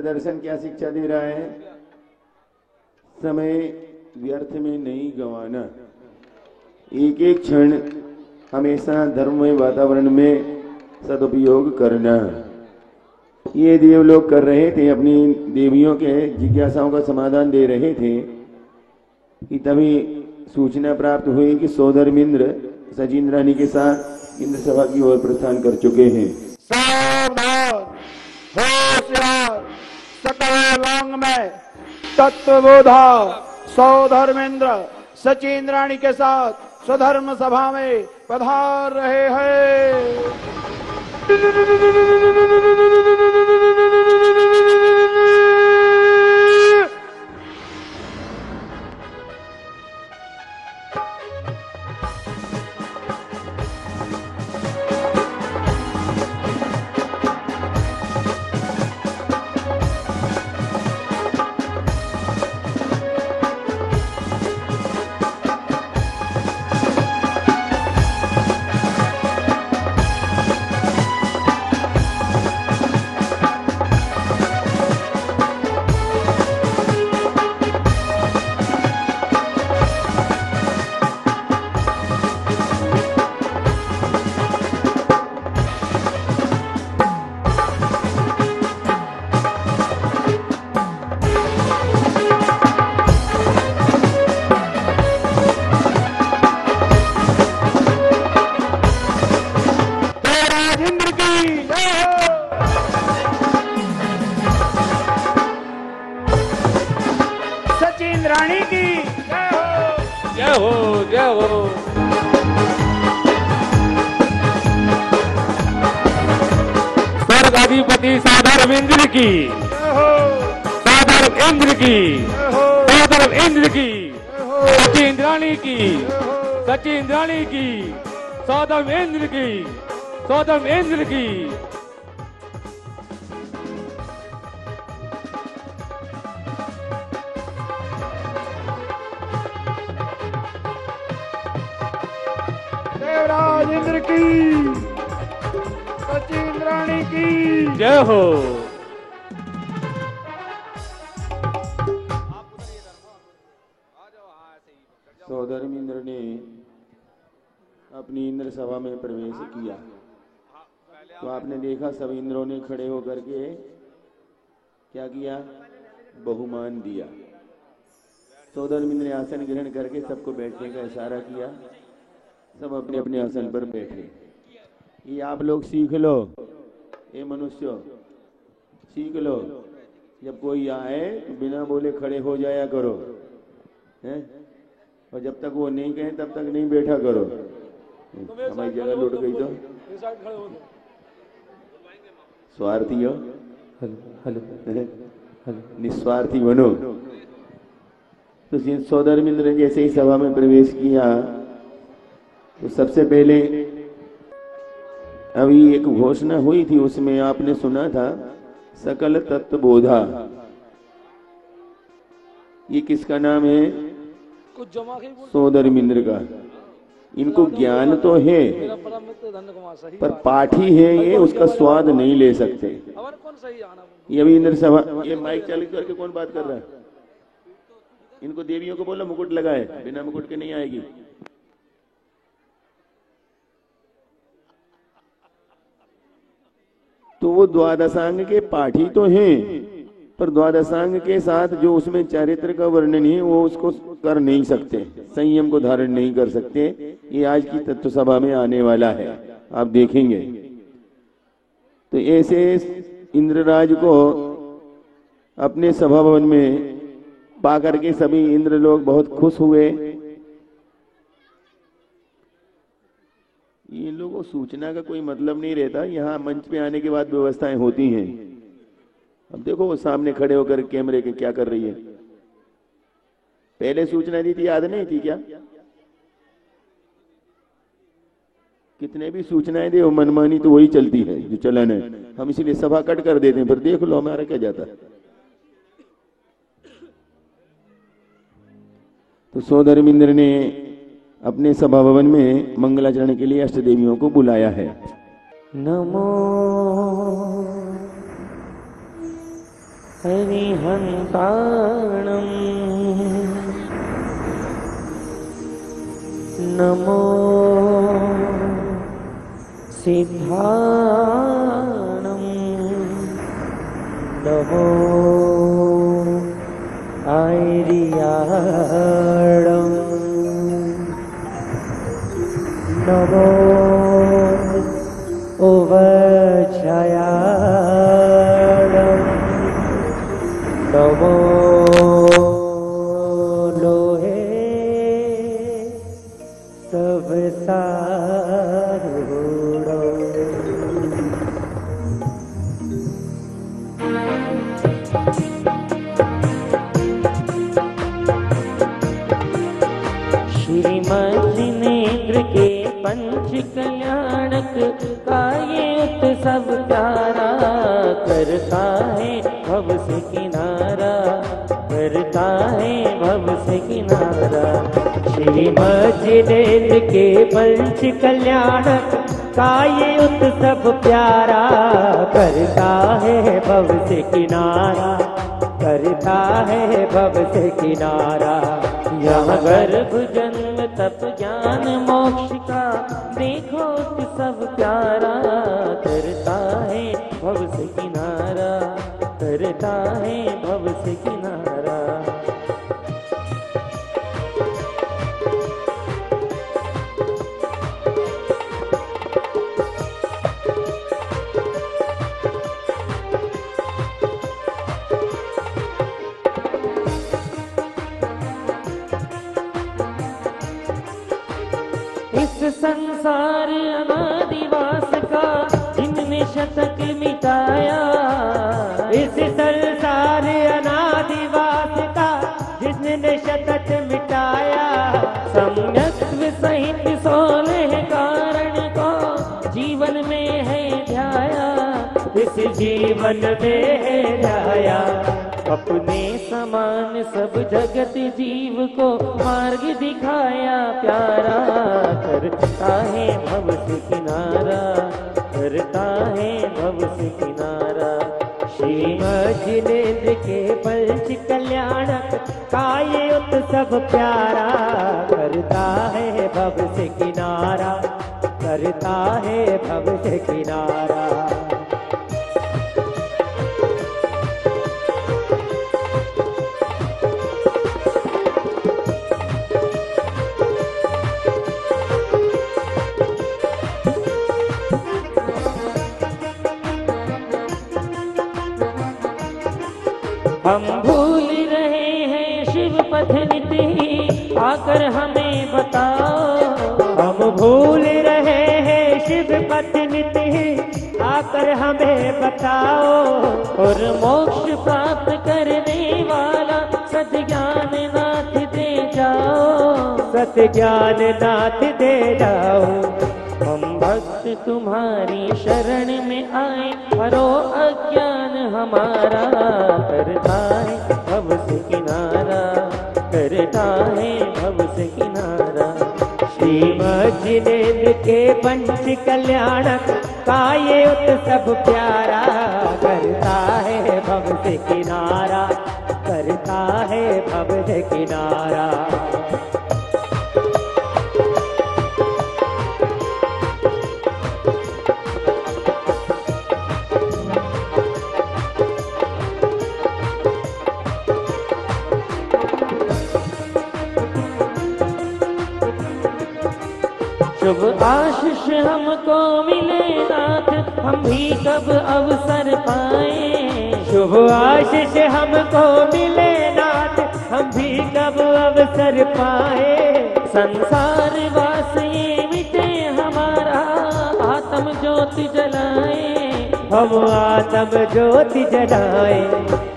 सुंदर दर्शन क्या शिक्षा दे रहा है? समय व्यर्थ में नहीं गंवाना, एक एक क्षण हमेशा धर्ममय वातावरण में सदुपयोग करना। ये देव लोग कर रहे थे, अपनी देवियों के जिज्ञासाओं का समाधान दे रहे थे कि तभी सूचना प्राप्त हुई कि सौधर्मेंद्र सचिंद्रानी के साथ इंद्र सभा की ओर प्रस्थान कर चुके हैं। सावधान, होशियार, सकल में तत्वबोधा सौधर्मेंद्र सचिंद्राणी के साथ स्वधर्म सभा में पधार रहे हैं। सचिंद्राणी की जय हो, जय हो, जय हो। स्वर्गाधिपति सौधर्मेंद्र की जय हो, सौधर्मेंद्र की जय हो, सौधर्मेंद्र की जय हो, सचिंद्राणी की जय हो। सचिंद्राणी की सौधर्मेंद्र की सौधर्मेंद्र की। देवराज इंद्र की, सचिंद्राणी की जय हो। सौधर्मेंद्र ने अपनी इंद्र सभा में प्रवेश किया तो आपने देखा सब इंद्रों ने खड़े होकर के क्या किया? बहुमान दिया। सौधर्मेंद्र ने आसन ग्रहण करके सबको बैठने का इशारा किया, सब अपने अपने आसन पर बैठे। ये आप लोग सीख लो, ये मनुष्य सीख लो, जब कोई आए तो बिना बोले खड़े हो जाया करो, हैं? और जब तक वो नहीं कहे तब तक नहीं बैठा करो। हमारी जगह लुट गई तो स्वार्थी हो, निस्वार्थी बनो। तो सौधर्मेंद्र ने जैसे ही सभा में प्रवेश किया तो सबसे पहले अभी एक घोषणा हुई थी, उसमें आपने सुना था सकल तत्वबोधा। ये किसका नाम है? सौधर्मेंद्र का। इनको ज्ञान तो है पर पाठी है ये, उसका स्वाद नहीं ले सकते। ये अभी इंद्र सभा, ये माइक चालू करके कौन बात कर रहा है? इनको देवियों को बोलो मुकुट लगाए, बिना मुकुट के नहीं आएगी। तो वो द्वादशांग के पाठी तो हैं पर द्वादशांग के साथ जो उसमें चारित्र का वर्णन है वो उसको कर नहीं सकते, संयम को धारण नहीं कर सकते। ये आज की तत्व सभा में आने वाला है, आप देखेंगे। तो ऐसे इंद्रराज को अपने सभा भवन में पाकर के सभी इंद्र लोग बहुत खुश हुए। इन लोगों को सूचना का कोई मतलब नहीं रहता, यहाँ मंच पे आने के बाद व्यवस्थाएं होती हैं। अब देखो वो सामने खड़े होकर कैमरे के क्या कर रही है। पहले सूचना दी थी, याद नहीं थी क्या? कितने भी सूचनाएं दे वो मनमानी तो वही चलती है जो चलन है। हम इसीलिए सभा कट कर देते हैं, फिर देख लो हमारा क्या जाता है। तो सौधर्मेंद्र ने अपने सभा भवन में मंगलाचरण के लिए अष्ट देवियों को बुलाया है। नमो हरिहन्ताणम् नमो सिद्धाणम् नमो ऐरियाणम् नमो उवच्छयाणम् नमो लोहे सब सारूढ़ो श्रीमद जिनेन्द्र के पंच कल्याणक का ये उत्सव प्यारा करता है भव से किनारा करता है भव से किनारा। श्रीमद जिनेन्द्र के पंच कल्याणक का ये उत्सव प्यारा करता है भव से किनारा करता है भव से किनारा। यहाँ गर्भ जन्म तप ज्ञान मोक्ष का देखो सब प्यारा करता है भव से किनारा करता है भव से किनारा। इस संसार अनादिवास का जिनने शतक मिटाया इस संसार अनादिवास का जिसने शतक मिटाया सम्यक्त्व सहित 16 कारण को जीवन में है ध्याया इस जीवन में है ध्याया अपने समान सब जगत जीव को मार्ग दिखाया प्यारा करता है भव से किनारा करता है भव से किनारा। श्रीमद जिनेन्द्र के पंच कल्याणक का ये उत्सव प्यारा करता है भव से किनारा करता है भव से किनारा। हम भूल रहे हैं शिव पथ नित ही आकर हमें बताओ हम भूल रहे हैं शिव पथ नित ही आकर हमें बताओ और मोक्ष प्राप्त करने वाला सद्ज्ञान नाथ दे जाओ सद्ज्ञान नाथ दे जाओ। हम भक्त तुम्हारी शरण में आए हरो अज्ञान हमारा करता है भव से किनारा करता है भव से किनारा। श्रीमद जिनेन्द्र के पंच कल्याणक का ये उत्सव प्यारा करता है भव से किनारा करता है भव से किनारा। शुभ आशीष हमको मिले नाथ हम भी कब अवसर पाए शुभ आशीष हमको मिले नाथ हम भी कब अवसर पाए। संसार वास ये मिटे हमारा आत्म ज्योति जलाए हम आत्म ज्योति जलाए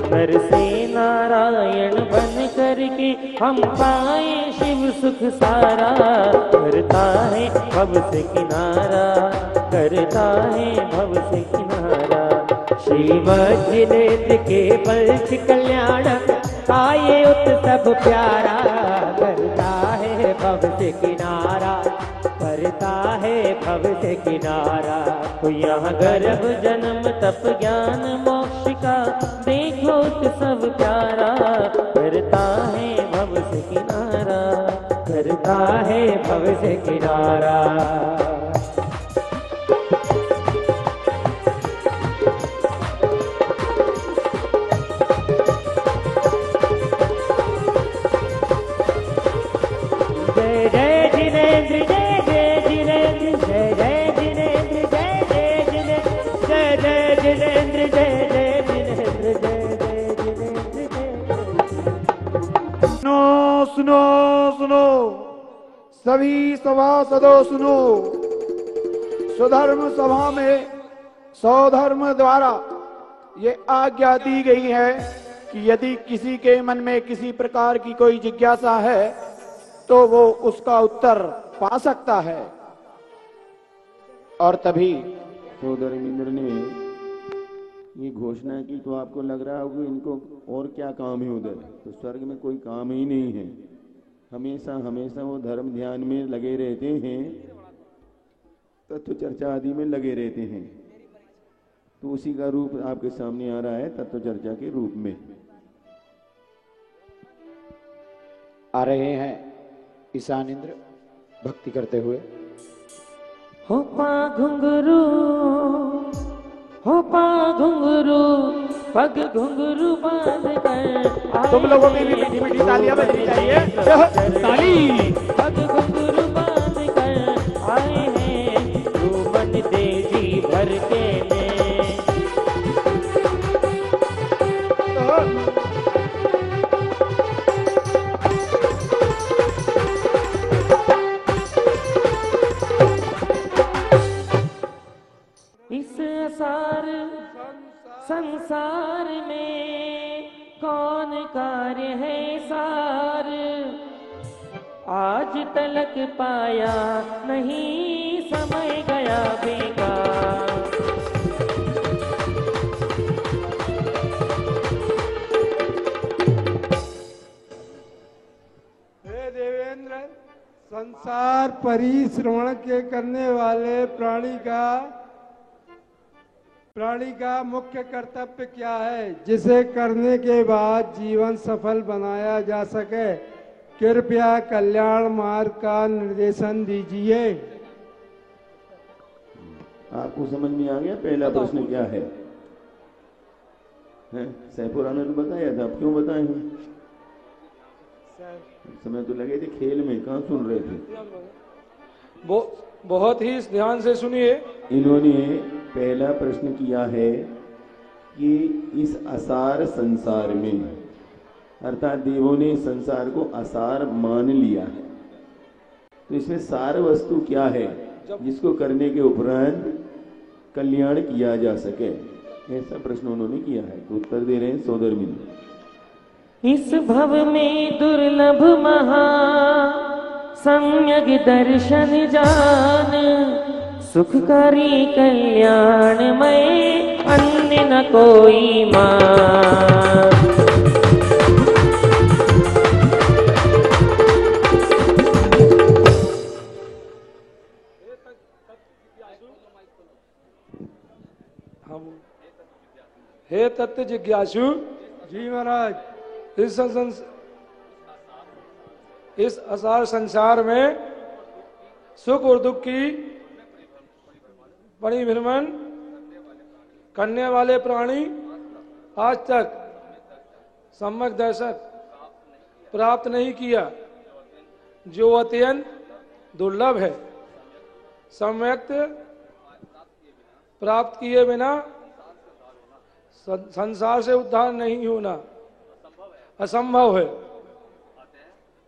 बरसे नारायण बन करके हम पाए शिव सुख सारा करता है भव से किनारा करता है भव से किनारा। श्रीमद जिनेन्द्र के पंच कल्याणक का ये उत्सव प्यारा करता है भव से किनारा करता है भव से किनारा। तो यहाँ गर्भ जन्म तप ज्ञान मोक्ष का देखो होठ सब प्यारा, करता है भव से किनारा, करता है भव से किनारा। जय जय जिनेंद्र, जय जय जिनेंद्र, जय जय जिनेंद्र, जय जय जिनेंद्र, जय जय जिनेंद्र, जय जय जिनेंद्र, जय जय जिनेंद्र, जय। सुनो सुनो सुनो, सभी सभासदों सुनो। स्वधर्म सभा में स्वधर्म द्वारा ये आज्ञा दी गई है कि यदि किसी के मन में किसी प्रकार की कोई जिज्ञासा है तो वो उसका उत्तर पा सकता है। और तभी सहोदर इंद्र ने ये घोषणा की तो आपको लग रहा होगा इनको और क्या काम है उधर, तो स्वर्ग में कोई काम ही नहीं है। हमेशा हमेशा वो धर्म ध्यान में लगे रहते हैं, तत्व चर्चा आदि में लगे रहते हैं। तो उसी का रूप आपके सामने आ रहा है तत्व चर्चा के रूप में आ रहे हैं ईशान इंद्र भक्ति करते हुए। हो पा घुंघरू, हो पा घुंघरू, पग घुंघरू बांध कर। तुम लोगों की भी मीठी मीठी तालियां बजनी चाहिए। ताली। पग घुंघरू बांध कर आए हैं तू मन दे जी भर के में। इस असार संसार में कौन कार्य है सार, आज तलक पाया नहीं समय गया बेकार। हे देवेंद्र, संसार परिश्रवण के करने वाले प्राणी का मुख्य कर्तव्य क्या है, जिसे करने के बाद जीवन सफल बनाया जा सके? कृपया कल्याण मार्ग का निर्देशन दीजिए। आपको समझ में आ गया पहला प्रश्न क्या है? सैफुरा ने तो बताया था, आप क्यों बताए हैं? समय तो लगे थे खेल में, कहाँ सुन रहे थे? बहुत ही ध्यान से सुनिए। इन्होंने पहला प्रश्न किया है कि इस असार संसार में, अर्थात देवों ने संसार को असार मान लिया है, तो इसमें सार वस्तु क्या है जिसको करने के उपरांत कल्याण किया जा सके? ऐसा प्रश्न उन्होंने किया है। तो उत्तर दे रहे हैं सहोदर मित्र। इस भव में दुर्लभ महा सम्यक दर्शन जान, सुखकारी कल्याणमय अन्य न कोई मान। हे तत्व जिज्ञासु जी महाराज, इस असार संसार में सुख और दुख की परिभ्रमण करने वाले प्राणी आज तक सम्यक दर्शन प्राप्त नहीं किया, जो अत्यंत दुर्लभ है। सम्यक प्राप्त किए बिना संसार से उद्धार नहीं होना असंभव है।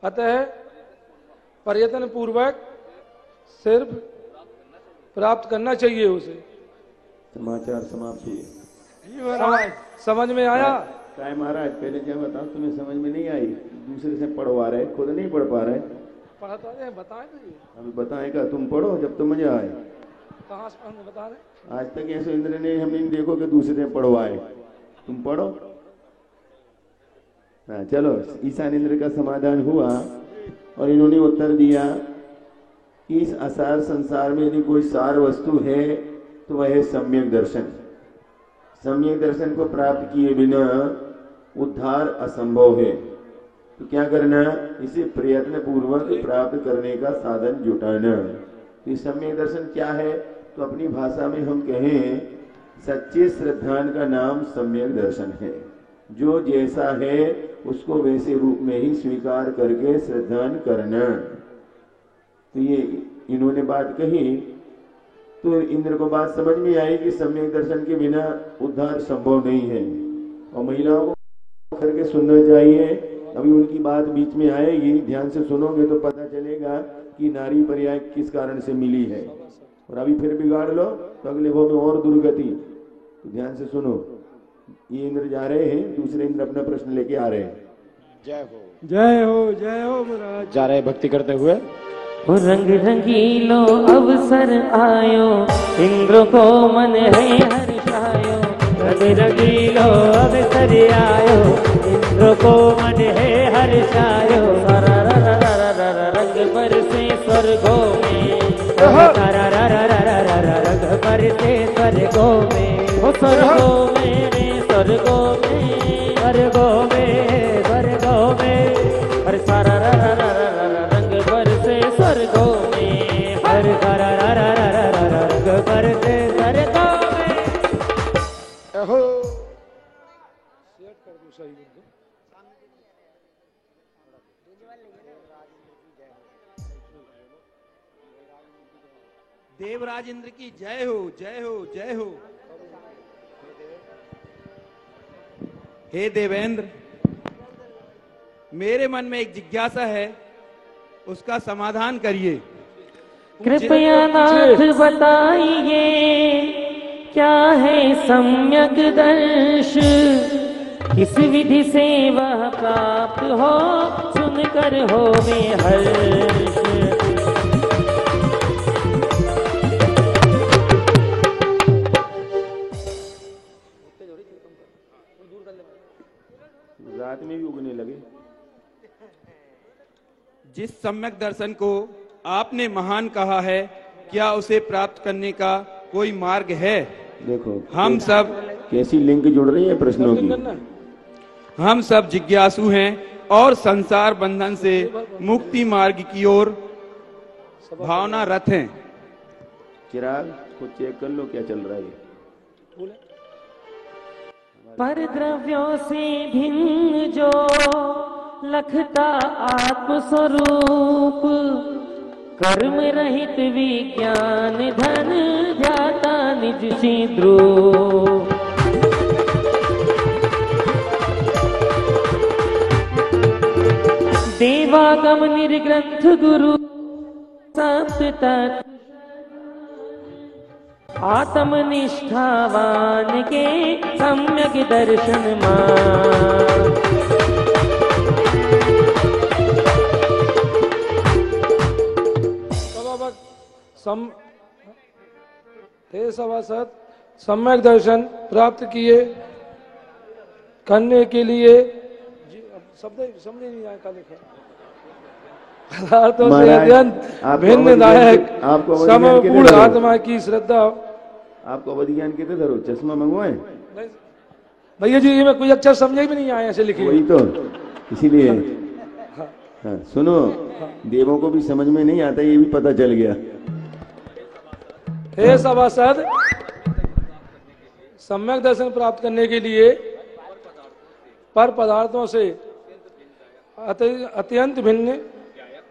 अतः प्रयत्न पूर्वक सिर्फ प्राप्त करना चाहिए उसे। समाचार समाप्त हुए। समझ में आया? काय महाराज, पहले क्या बताओ, तुम्हें समझ में नहीं आई? दूसरे से पढ़वा रहे, खुद नहीं पढ़ पा रहे। पढ़ाता है, बताएं तो ये। अभी बताएगा, तुम पढ़ो जब तो मजा आए। कहाँ से बता रहे? आज तक ऐसे इंद्र ने हमें देखो कि दूसरे से पढ़वाए, तुम पढ़ो। हाँ चलो, ईशान इंद्र का समाधान हुआ और इन्होंने उत्तर दिया कि इस असार संसार में यदि कोई सार वस्तु है तो वह है सम्यक दर्शन। सम्यक दर्शन को प्राप्त किए बिना उद्धार असंभव है। तो क्या करना, इसे प्रयत्न पूर्वक प्राप्त करने का साधन जुटाना। तो सम्यक दर्शन क्या है, तो अपनी भाषा में हम कहें सच्चे श्रद्धान का नाम सम्यक दर्शन है। जो जैसा है उसको वैसे रूप में ही स्वीकार करके श्रद्धान करना। तो ये इन्होंने बात कही तो इंद्र को बात समझ में आई कि सम्यक दर्शन के बिना उद्धार संभव नहीं है और महिलाओं को करके सुनना चाहिए। अभी उनकी बात बीच में आएगी, ध्यान से सुनोगे तो पता चलेगा कि नारी पर्याय किस कारण से मिली है। और अभी फिर बिगाड़ लो तो अगले वो में और दुर्गति। तो ध्यान से सुनो, ये इंद्र जा रहे हैं, दूसरे इंद्र अपना प्रश्न लेके आ रहे हैं। जय हो जय हो जय हो महाराज। जा रहे भक्ति करते हुए। रंग रंगीलो अवसर आयो, इंद्र को मन है हर्षायो। रंग रंगीलो अवसर आयो, इंद्र को मन है हर्षायो। रंग बरसे स्वर्गों में, रंग बरसे स्वर्गों में, हो स्वर्गों में स्वर्गों में स्वर्गों में स्वर्गों में, हर सारा रंग बरसे स्वर्गों में, हर सारा रंग बरसे स्वर्गों में। देवराज इंद्र की जय हो जय हो जय हो। हे देवेंद्र, मेरे मन में एक जिज्ञासा है, उसका समाधान करिए। कृपया नाथ बताइए, क्या है सम्यक दर्श, किस विधि से वह प्राप्त हो, सुनकर होवे हर्ष। रात में भी उगने लगे। जिस सम्यक दर्शन को आपने महान कहा है, क्या उसे प्राप्त करने का कोई मार्ग है? देखो हम सब कैसी लिंक जुड़ रही है प्रश्नों की। हम सब जिज्ञासु हैं और संसार बंधन से मुक्ति मार्ग की ओर भावना रत हैं। चिराग को चेक कर लो क्या चल रहा है। पर द्रव्यों से भिन्न जो लखता आत्मस्वरूप, कर्म रहित विज्ञान धन जाता निज शीद्रो। देवागम निर्ग्रंथ गुरु सप्त आत्मनिष्ठावान के सम्यक दर्शन मान। हे सभासद, सम्यक दर्शन प्राप्त किए करने के लिए शब्द समझ नहीं आया, क्या लिखा पदार्थों से अत्यंत भिन्नदायक समपूर्ण आत्मा की श्रद्धा। आपको अवधि ज्ञान कितने धरो, चश्मा मंगवाए भैया जी, ये मैं कोई अक्षर समझे भी नहीं आया ऐसे लिखी। वही तो इसीलिए हाँ, सुनो, देवों को भी समझ में नहीं आता, ये भी पता चल गया। हे सभासद, सम्यक दर्शन प्राप्त करने के लिए पर पदार्थों से अत्यंत भिन्न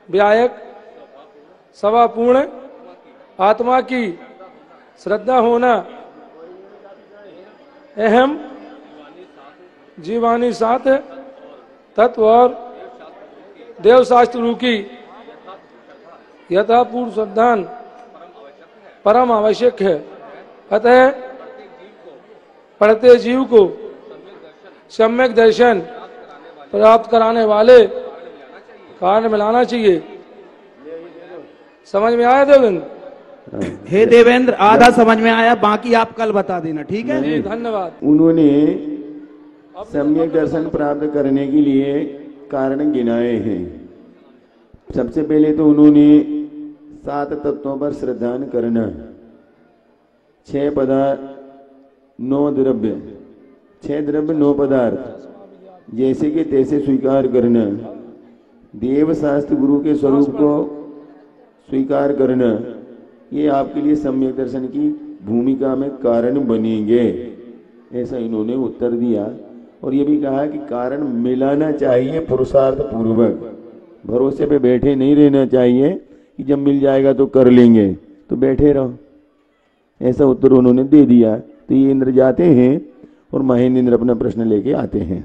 व्यायक सवापूर्ण आत्मा की श्रद्धा होना, अहम जीवानी सात तत्व और देवशास्त्र रूपी यथापूर्व श्रद्धान परम आवश्यक है। अतः पढ़ते जीव को सम्यक दर्शन प्राप्त कराने वाले कारण मिलाना चाहिए। समझ में आया देवेंद्र? हे देवेंद्र, आधा समझ में आया, बाकी आप कल बता देना, ठीक है? जी धन्यवाद। उन्होंने सम्यक दर्शन प्राप्त करने के लिए कारण गिनाए हैं। सबसे पहले तो उन्होंने 7 तत्वों पर श्रद्धान करना, 6 पदार्थ 9 द्रव्य, 6 द्रव्य 9 पदार्थ, जैसे कि तैसे स्वीकार करना, देव शास्त्र गुरु के स्वरूप को स्वीकार करना, ये आपके लिए सम्यक दर्शन की भूमिका में कारण बनेंगे। ऐसा इन्होंने उत्तर दिया। और ये भी कहा कि कारण मिलाना चाहिए पुरुषार्थ पूर्वक, भरोसे पे बैठे नहीं रहना चाहिए कि जब मिल जाएगा तो कर लेंगे, तो बैठे रहो। ऐसा उत्तर उन्होंने दे दिया। तो ये इंद्र जाते हैं और महेंद्र अपना प्रश्न लेके आते हैं।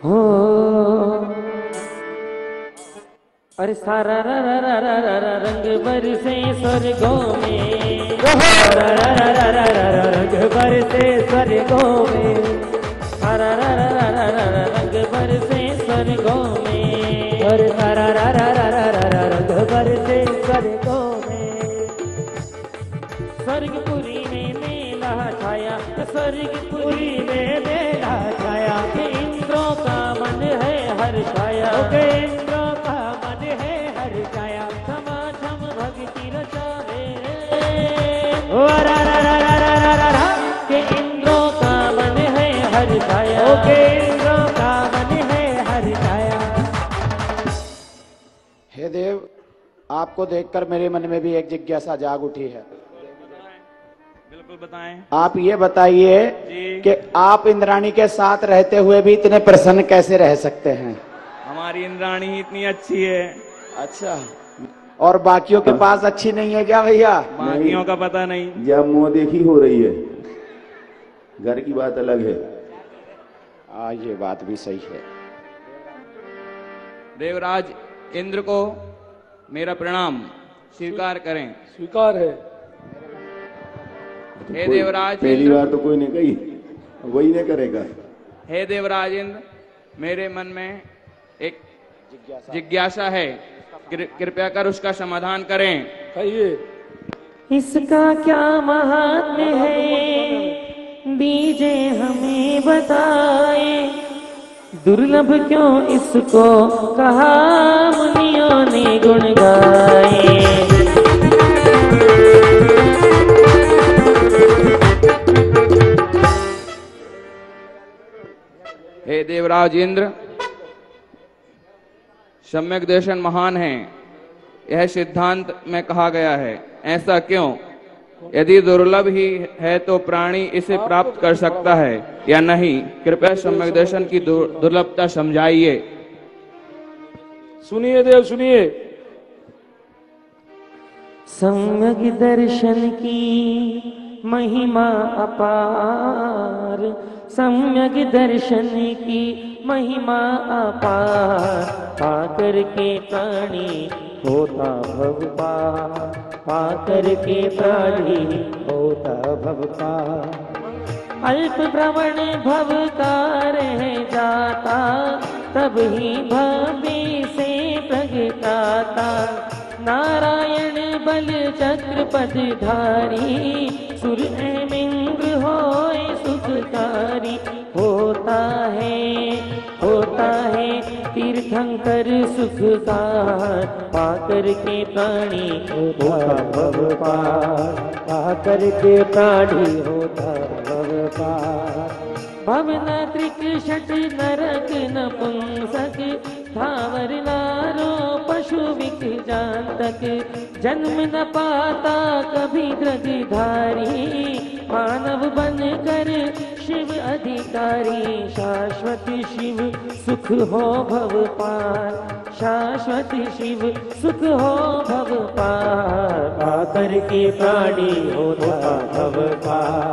हो अरे सारा रा रा रा रा रा रा रंग बरसे स्वर्गों में, रा रा रा रा रा रा रा रंग बरसे स्वर्गों में, सारा रा रा रा रा रा रा रंग बरसे स्वर्गों में, और सारा रा रा रा रा रा रा रंग बरसे स्वर्गों में। स्वर्गपुरी में मेला छाया, स्वर्गपुरी में मेला छाया, के इंद्रों का मन है हर छाया, के इंद्रों का मन है हर छाया, समाधम भक्ति रचावे रा रा रा रा रा रा रा रा, के इंद्रों का मन है हर छाया, के इंद्रों का मन है हर छाया। हे देव, आपको देखकर मेरे मन में भी एक जिज्ञासा जाग उठी है। बिल्कुल बताएं। आप ये बताइए कि आप इंद्राणी के साथ रहते हुए भी इतने प्रसन्न कैसे रह सकते हैं? हमारी इंद्राणी ही इतनी अच्छी है। अच्छा, और बाकियों के पास अच्छी नहीं है क्या भैया? बाकियों का पता नहीं। जब मुंह देखी हो रही है, घर की बात अलग है। ये बात भी सही है। देवराज इंद्र को मेरा प्रणाम स्वीकार करें। स्वीकार है। हे देवराज पहली बार तो कोई नहीं कही, वही नहीं करेगा। हे देवराज इंद्र, मेरे मन में एक जिज्ञासा है, कृपया कर उसका समाधान करें। कहिए। इसका क्या महात्म्य है, दीजे हमें बताए, दुर्लभ क्यों इसको कहा मुनियों ने गुण गाए। हे देवराज इंद्र, सम्यक दर्शन महान है, यह सिद्धांत में कहा गया है। ऐसा क्यों? यदि दुर्लभ ही है तो प्राणी इसे प्राप्त कर सकता है या नहीं? कृपया सम्यक दर्शन की दुर्लभता समझाइए। सुनिए देव, सुनिए। सम्यक दर्शन की महिमा अपार, सम्यक दर्शन की महिमा अपार, पाकर के प्राणी होता भव पार, पाकर के प्राणी होता भव पार। अल्प भ्रमण भव का रह जाता, तब ही भव्य से प्रगटाता। नारायण बल चक्र पदधारी, सुर इंद्र होए सुखकारी। होता है तीर्थंकर सुखकार, पाकर के प्राणी होता भव पार, पाकर के प्राणी होता भव पार। भवन त्रिकषट नरक नपुंसक, थावर नारो पशु विक जातक। जन्म न पाता कभी द्रगधारी, मानव बन कर शिव अधिकारी। शाश्वत शिव सुख हो भव पार, शाश्वत शिव सुख हो भव पार। पाकर के प्राणी होता भव पार,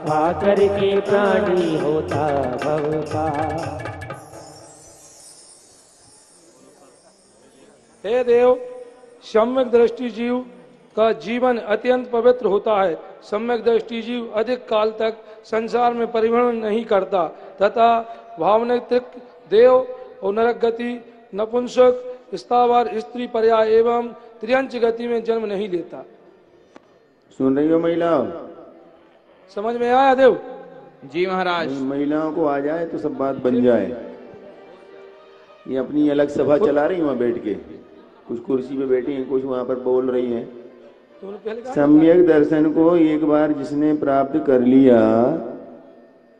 पाकर के प्राणी होता भव पार। हे देव, सम्यक दृष्टि जीव का जीवन अत्यंत पवित्र होता है। सम्यक दृष्टि जीव अधिक काल तक संसार में परिभ्रमण नहीं करता तथा भावनिक देव और नरक गति, नपुंसक, स्थावर, स्त्री पर्याय एवं त्रियंच गति में जन्म नहीं लेता। सुन रही हो महिलाओं? समझ में आया देव? जी महाराज। महिलाओं को आ जाए तो सब बात बन जाए। ये अपनी अलग सभा चला रही वहां बैठ के, कुछ कुर्सी पे बैठी हैं, कुछ वहां पर बोल रही हैं। सम्यक दर्शन को एक बार जिसने प्राप्त कर लिया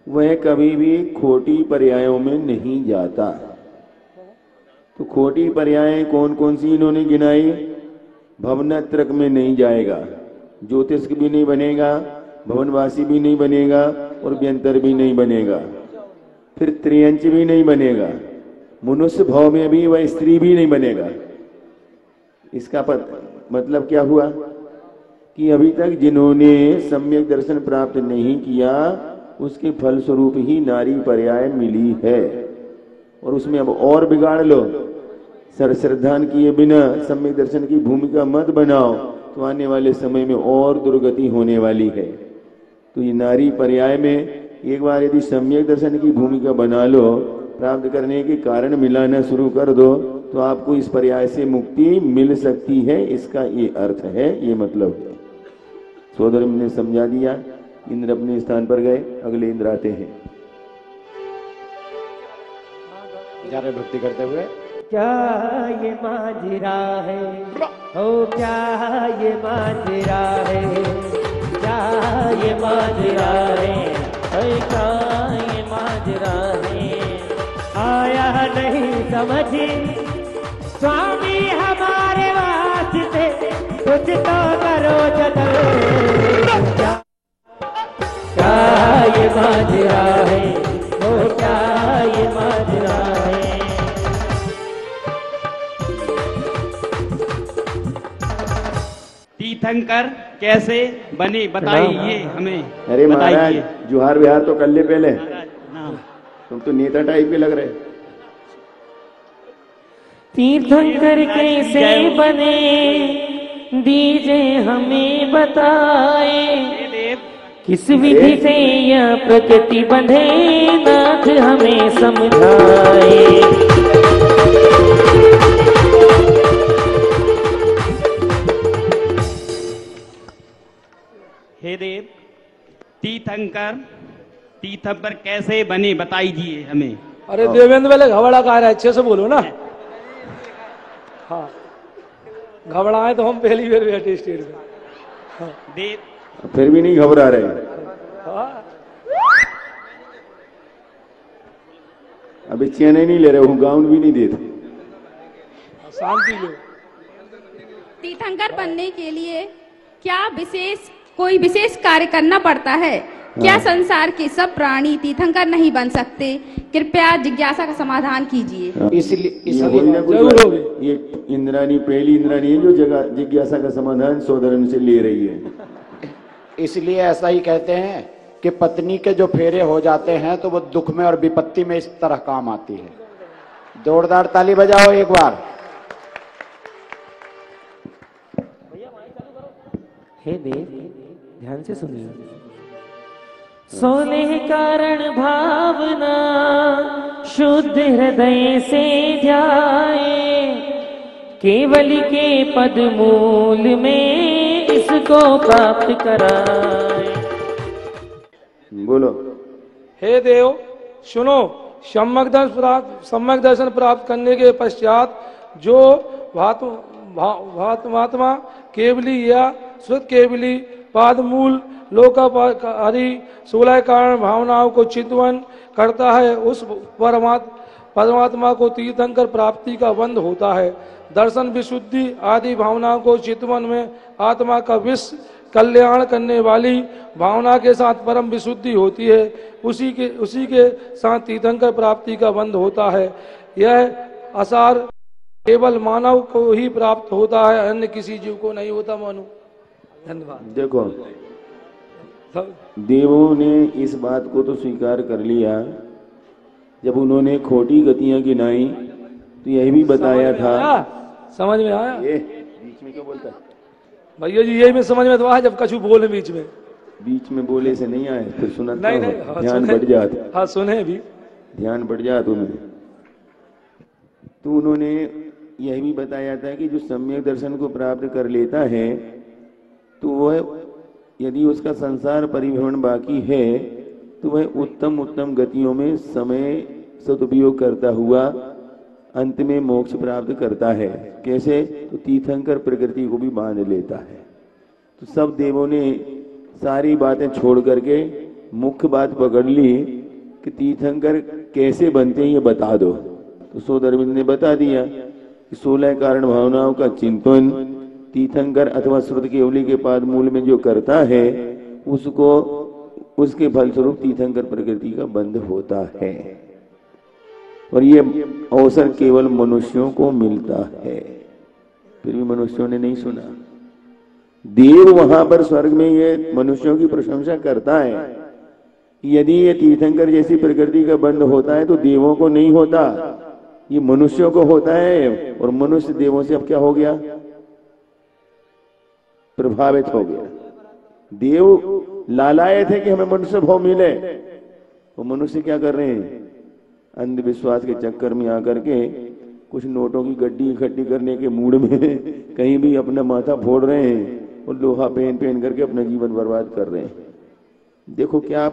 वह कभी भी खोटी पर्यायों में नहीं जाता। तो खोटी पर्याय कौन कौन सी इन्होंने गिनाई? भवनत्रक में नहीं जाएगा, ज्योतिष भी नहीं बनेगा, भवनवासी भी नहीं बनेगा और व्यंतर भी नहीं बनेगा, फिर त्रियंच भी नहीं बनेगा, मनुष्य भाव में भी वह स्त्री भी नहीं बनेगा। इसका मतलब क्या हुआ कि अभी तक जिन्होंने सम्यक दर्शन प्राप्त नहीं किया उसके फलस्वरूप ही नारी पर्याय मिली है। और उसमें अब और बिगाड़ लो, श्रद्धान किए बिना सम्यक दर्शन की भूमिका मत बनाओ तो आने वाले समय में और दुर्गति होने वाली है। तो ये नारी पर्याय में एक बार यदि सम्यक दर्शन की भूमिका बना लो, प्राप्त करने के कारण मिलाना शुरू कर दो तो आपको इस पर्याय से मुक्ति मिल सकती है। इसका ये अर्थ है, ये मतलब है। सोदर ने समझा दिया। इंद्र अपने स्थान पर गए, अगले इंद्र आते हैं। जा रहे भक्ति करते हुए। क्या ये माजरा है, हो क्या ये माजरा है, क्या ये माजरा है, क्या ये माजरा है, आया नहीं समझ स्वामी हमारे वास्ते, कुछ तो करो जतन। क्या ये माजरा है, हो क्या ये माजरा है। तीर्थंकर कैसे बने बताइए हमें। अरे महाराज जुहार बिहार तो कर ले पहले, तुम तो नेता टाइप के लग रहे। तीर्थंकर कैसे बने दीजिए हमें बताए, किस विधि से यह प्रकृति बंधे नाथ हमें समझाए। हे देव, तीर्थंकर कैसे बने बताइए हमें। अरे देवेंद्र वाले घबरा कहा रहा है, अच्छे से बोलो ना। हाँ, घबराए तो हम पहली बार बैठे स्टेज में। हाँ। देव फिर भी नहीं घबरा रहे। हाँ। अभी चैन नहीं ले रहे हूँ, गाउन भी नहीं देते। शांति लो। तीर्थंकर बनने के लिए क्या कोई विशेष कार्य करना पड़ता है? क्या संसार के सब प्राणी तीर्थंकर नहीं बन सकते? कृपया जिज्ञासा का समाधान कीजिए। इसलिए ये इंद्रानी पहली इंद्रानी है जो जिज्ञासा का समाधान सोदरन से ले रही है। इसलिए ऐसा ही कहते हैं कि पत्नी के जो फेरे हो जाते हैं तो वो दुख में और विपत्ति में इस तरह काम आती है। जोरदार ताली बजाओ एक बार। हे देव, ध्यान से सुनिए। सोने कारण भावना शुद्ध हृदय से ध्याए, केवल के पद मूल में इसको प्राप्त कराए। बोलो। हे देव सुनो, सम्यक दर्शन प्राप्त करने के पश्चात जो भात्मात्मा केवली या शुद्ध केवली पाद मूल लोकापहारी 16 कारण भावनाओं को चिंतन करता है, उस परमात्मा को तीर्थंकर प्राप्ति का बंध होता है। दर्शन विशुद्धि आदि भावनाओं को चिंतन में आत्मा का विश्व कल्याण करने वाली भावना के साथ परम विशुद्धि होती है, उसी के साथ तीर्थंकर प्राप्ति का बंध होता है। यह आसार केवल मानव को ही प्राप्त होता है, अन्य किसी जीव को नहीं होता। मानो धन्यवाद। देखो, देवों ने इस बात को तो स्वीकार कर लिया, जब उन्होंने खोटी गतियां गिनाई तो यही भी बताया था। समझ में आया? ये बीच में क्यों बोलता है भैया जी? यही में समझ में तो आया जब कछु बोले बीच में बोले से नहीं आए, फिर सुना नहीं, ध्यान बढ़ जाता। हाँ सुने भी, ध्यान बढ़ जाता तुम्हें। तो उन्होंने यह भी बताया था कि जो सम्यक दर्शन को प्राप्त कर लेता है तो वह यदि उसका संसार परिभ्रमण बाकी है तो वह उत्तम गतियों में समय सदुपयोग करता हुआ अंत में मोक्ष प्राप्त करता है। कैसे? तो तीर्थंकर प्रकृति को भी बांध लेता है। तो सब देवों ने सारी बातें छोड़ करके मुख्य बात पकड़ ली कि तीर्थंकर कैसे बनते हैं ये बता दो। तो सोदरविंद ने बता दिया कि 16 कारण भावनाओं का चिंतन तीर्थंकर अथवा श्रुत केवली के पाद मूल में जो करता है उसको उसके फलस्वरूप तीर्थंकर प्रकृति का बंध होता है। और ये अवसर केवल मनुष्यों को मिलता है। फिर भी मनुष्यों ने नहीं सुना। देव वहां पर स्वर्ग में ये मनुष्यों की प्रशंसा करता है। यदि ये तीर्थंकर जैसी प्रकृति का बंध होता है तो देवों को नहीं होता, ये मनुष्यों को होता है। और मनुष्य देवों से अब क्या हो गया? प्रभावित हो गया। देव लालाए थे कि हमें मनुष्य भाव मिले, तो मनुष्य क्या कर रहे हैं? अंधविश्वास के चक्कर में आकर के कुछ नोटों की गड्डी इकट्ठी करने के मूड में कहीं भी अपना माथा फोड़ रहे हैं और लोहा पहन पहन करके अपना जीवन बर्बाद कर रहे हैं। देखो क्या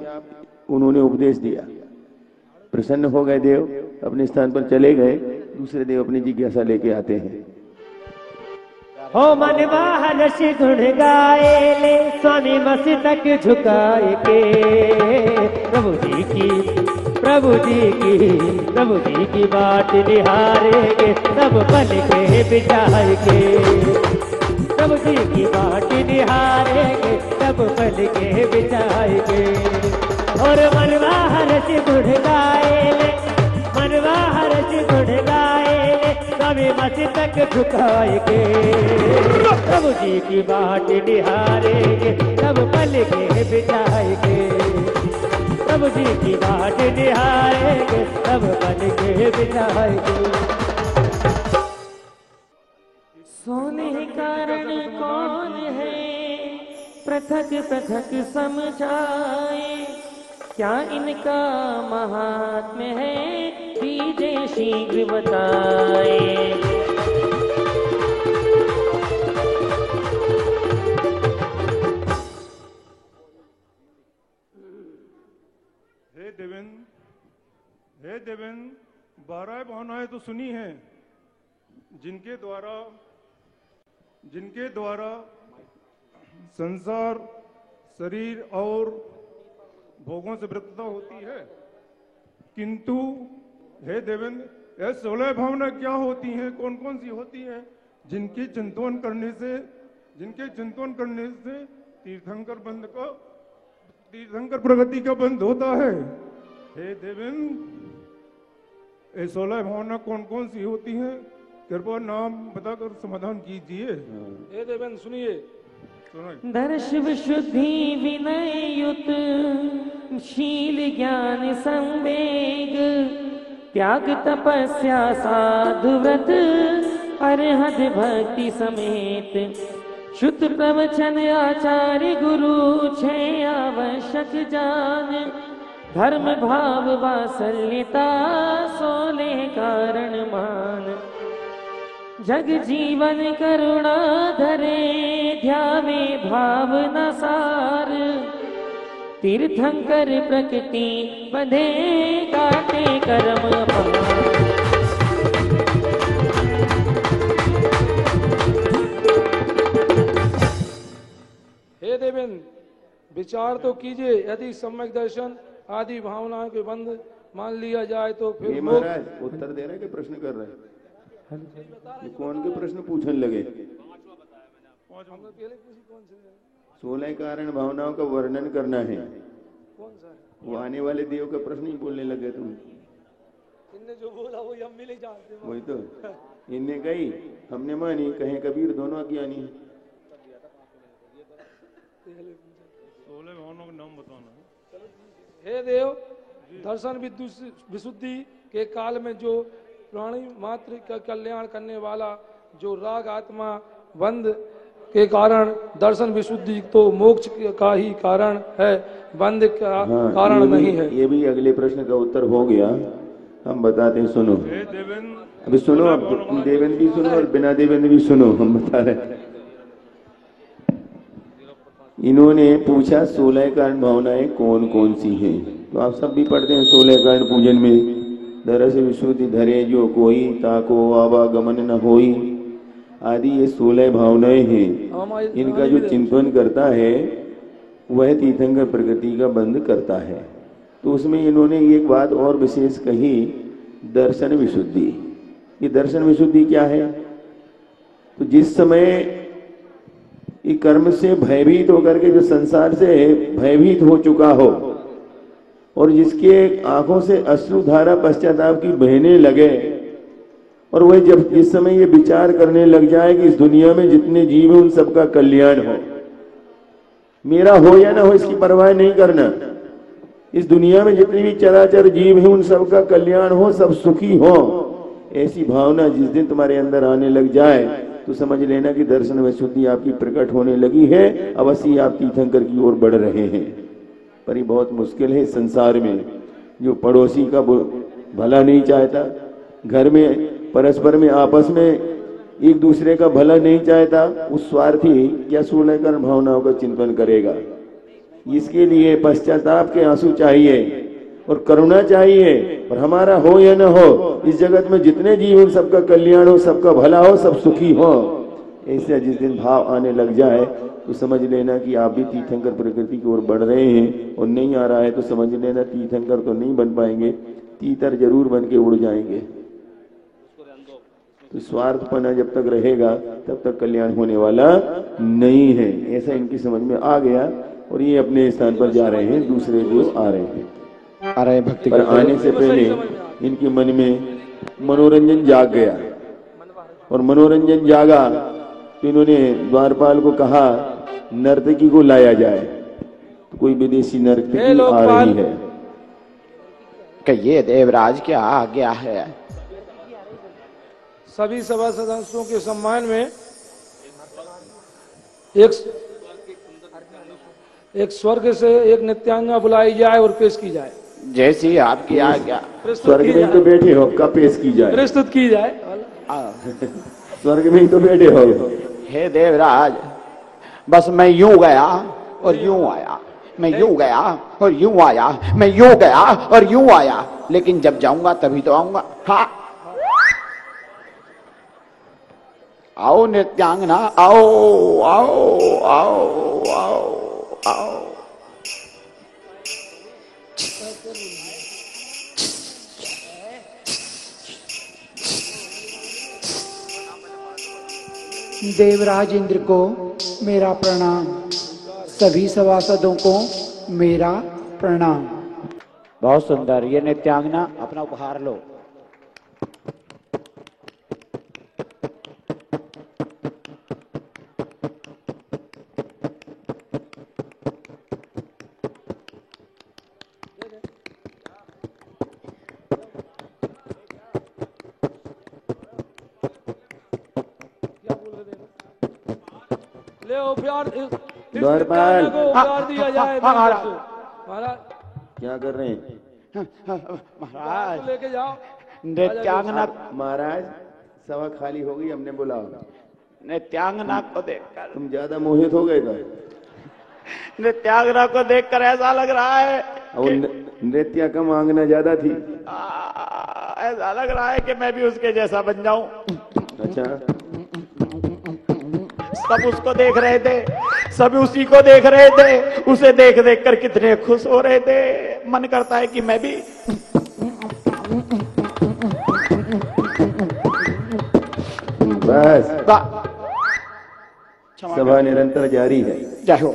उन्होंने उपदेश दिया। प्रसन्न हो गए देव, अपने स्थान पर चले गए। दूसरे देव अपनी जिज्ञासा लेके आते हैं। हो मन बाहर से गुण गाए ले स्वामी मस्तक झुकाए के प्रभु जी की बाट निहारेंगे सब पल के बिछाए के। प्रभु जी की बाट निहारेंगे सब पल के बिछाए के। और मनवा हर्ष गुण गाए ले, मनवा हर्ष गुण गाए ले स्वामी मस्तक झुकाए के। प्रभु जी की बाट निहारेंगे सब पल के बिछाए के। प्रभु जी की बाट निहारेंगे सब पल के बिछाए के। सोने कारण कौन है पृथक पृथक समझाए, क्या इनका महात्म्य है दीजिए शीघ्र बताए। हे देवेंद्र, 12 भावनाएं तो सुनी हैं जिनके द्वारा संसार शरीर और भोगों से वृत्तता होती है, किंतु हे देवेंद्र यह 16 भावना क्या होती हैं, कौन कौन सी होती हैं जिनके चिंतन करने से तीर्थंकर प्रगति का बंध होता है। हे देवेंद्र ये 16 भावना कौन कौन सी होती हैं, कृपया नाम बताकर समाधान कीजिए। हे देवेंद्र सुनिए। दर्श विशुद्धि विनय युत शील ज्ञान संवेग, त्याग तपस्या साधु व्रत अरहद भक्ति समेत, शुद्ध प्रवचन आचार्य गुरु छे आवश्यक जान, धर्म भाव वात्सल्यता 16 कारण मान, जग जीवन करुणा धरे ध्यावे भावना सार, तीर्थंकर प्रकृति बंधे काटे कर्म पार। हे देवेंद्र विचार तो कीजिए, यदि सम्यक दर्शन आदि भावनाओं के बंध मान लिया जाए तो फिर महाराज उत्तर दे रहे हैं कि प्रश्न कर रहे हैं? ये कौन के प्रश्न पूछने लगे? 16 कारण भावनाओं का वर्णन करना है। वो आने वाले देव का प्रश्न ही बोलने लगे तुम। इनने जो बोला वो हम भी नहीं जानते। वही तो इनने कही हमने मानी, कहे कबीर दोनों अज्ञानी। 16 भावनाओं का नाम बताना। हे देव, दर्शन विशुद्धि के काल में जो प्राणी मात्र का कल्याण करने वाला जो राग आत्मा बंध के कारण दर्शन विशुद्धि तो मोक्ष का ही कारण है, बंध का कारण नहीं है। ये भी अगले प्रश्न का उत्तर हो गया, हम बताते हैं। सुनो अभी सुनो, अब देवेंद्र भी सुनो और बिना देवेंद्र भी सुनो, हम बता रहे। इन्होंने पूछा 16 कारण भावनाएं कौन कौन सी हैं, तो आप सब भी पढ़ते हैं 16 कारण पूजन में। दरस विशुद्धि धरे जो कोई, ताको आवागमन न होई, आदि ये 16 भावनाएं हैं। इनका जो चिंतन करता है वह तीर्थंकर प्रकृति का बंद करता है। तो उसमें इन्होंने एक बात और विशेष कही, दर्शन विशुद्धि। ये दर्शन विशुद्धि क्या है? तो जिस समय ये कर्म से भयभीत होकर के जो संसार से भयभीत हो चुका हो और जिसके आंखों से अश्रुधारा पश्चाताप की बहने लगे, और वह जब जिस समय ये विचार करने लग जाए कि इस दुनिया में जितने जीव हैं उन सबका कल्याण हो, मेरा हो या ना हो इसकी परवाह नहीं करना, इस दुनिया में जितने भी चराचर जीव हैं उन सबका कल्याण हो, सब सुखी हो, ऐसी भावना जिस दिन तुम्हारे अंदर आने लग जाए तो समझ लेना कि दर्शन विशुद्धि आपकी प्रकट होने लगी है। अवश्य आप तीर्थंकर की ओर बढ़ रहे हैं। पर ये बहुत मुश्किल है संसार में, जो पड़ोसी का भला नहीं चाहता, घर में परस्पर में आपस में एक दूसरे का भला नहीं चाहता, उस स्वार्थी या सूलकर भावनाओं का चिंतन करेगा। इसके लिए पश्चाताप के आंसू चाहिए और करुणा चाहिए। और हमारा हो या न हो, इस जगत में जितने जीव उन सबका कल्याण हो, सबका भला हो, सब सुखी हो, ऐसा जिस दिन भाव आने लग जाए तो समझ लेना कि आप भी तीर्थंकर प्रकृति की ओर बढ़ रहे हैं। और नहीं आ रहा है तो समझ लेना तीर्थंकर तो नहीं बन पाएंगे, तीतर जरूर बन के उड़ जाएंगे। तो स्वार्थपना जब तक रहेगा तब तक कल्याण होने वाला नहीं है, ऐसा इनकी समझ में आ गया। और ये अपने स्थान पर जा रहे हैं, दूसरे जो आ रहे हैं। अरे भक्ति पर आने से पहले इनके मन में मनोरंजन जाग गया, और मनोरंजन जागा तो इन्होंने द्वारपाल को कहा नर्तकी को लाया जाए। तो कोई विदेशी नर्तकी आ रही है। कहिए देवराज क्या आज्ञा है? सभी सभा सदस्यों के सम्मान में एक स्वर्ग से एक नित्यांगना बुलाई जाए और पेश की जाए। जैसी आपकी आज्ञा। स्वर्ग में तो बैठे हो, कब पेश की जाए? प्रस्तुत की जाए। स्वर्ग में तो बैठे हो। हे देवराज, बस मैं यूं गया और यूं आया, मैं यूं गया और यूं आया, मैं यूं गया और यूं आया, लेकिन जब जाऊंगा तभी तो आऊंगा। हाँ, आओ नित्यांगना, आओ आओ आओ आओ आओ। देवराज इंद्र को मेरा प्रणाम, सभी सभासदों को मेरा प्रणाम। बहुत सुंदर। ये नित्यांगना अपना उपहार लो। द्वारपाल दिया जाए। महाराज क्या कर रहे हैं? महाराज लेके जाओ नित्यांगना। महाराज सभा खाली हो गई, हमने बुलाओ। नित्यांगना को देखकर तुम ज्यादा मोहित हो गए। नित्यांगना को देखकर ऐसा लग रहा है और नृत्य का मांगना ज्यादा थी। ऐसा लग रहा है कि मैं भी उसके जैसा बन जाऊं। अच्छा, सब उसको देख रहे थे, सब उसी को देख रहे थे, उसे देख देख कर कितने खुश हो रहे थे। मन करता है कि मैं भी। बस सभा निरंतर जारी है। जय हो।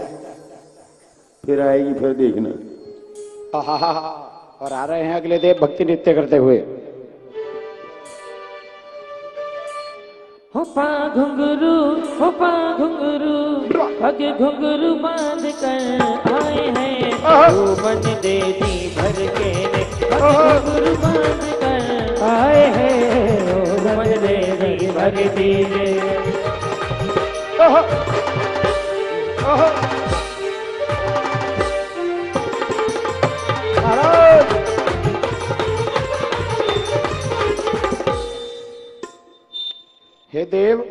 फिर आएगी, फिर देखना। और आ रहे हैं अगले देव भक्ति नृत्य करते हुए। होपा घुंघरू, होपा घुंघरू, आगे घुंघरू बांध कर आए हैं, मन दे दी भर के घुंघरू बांध कर आए हैं, मन दे दी भर दीजिए। हे देव,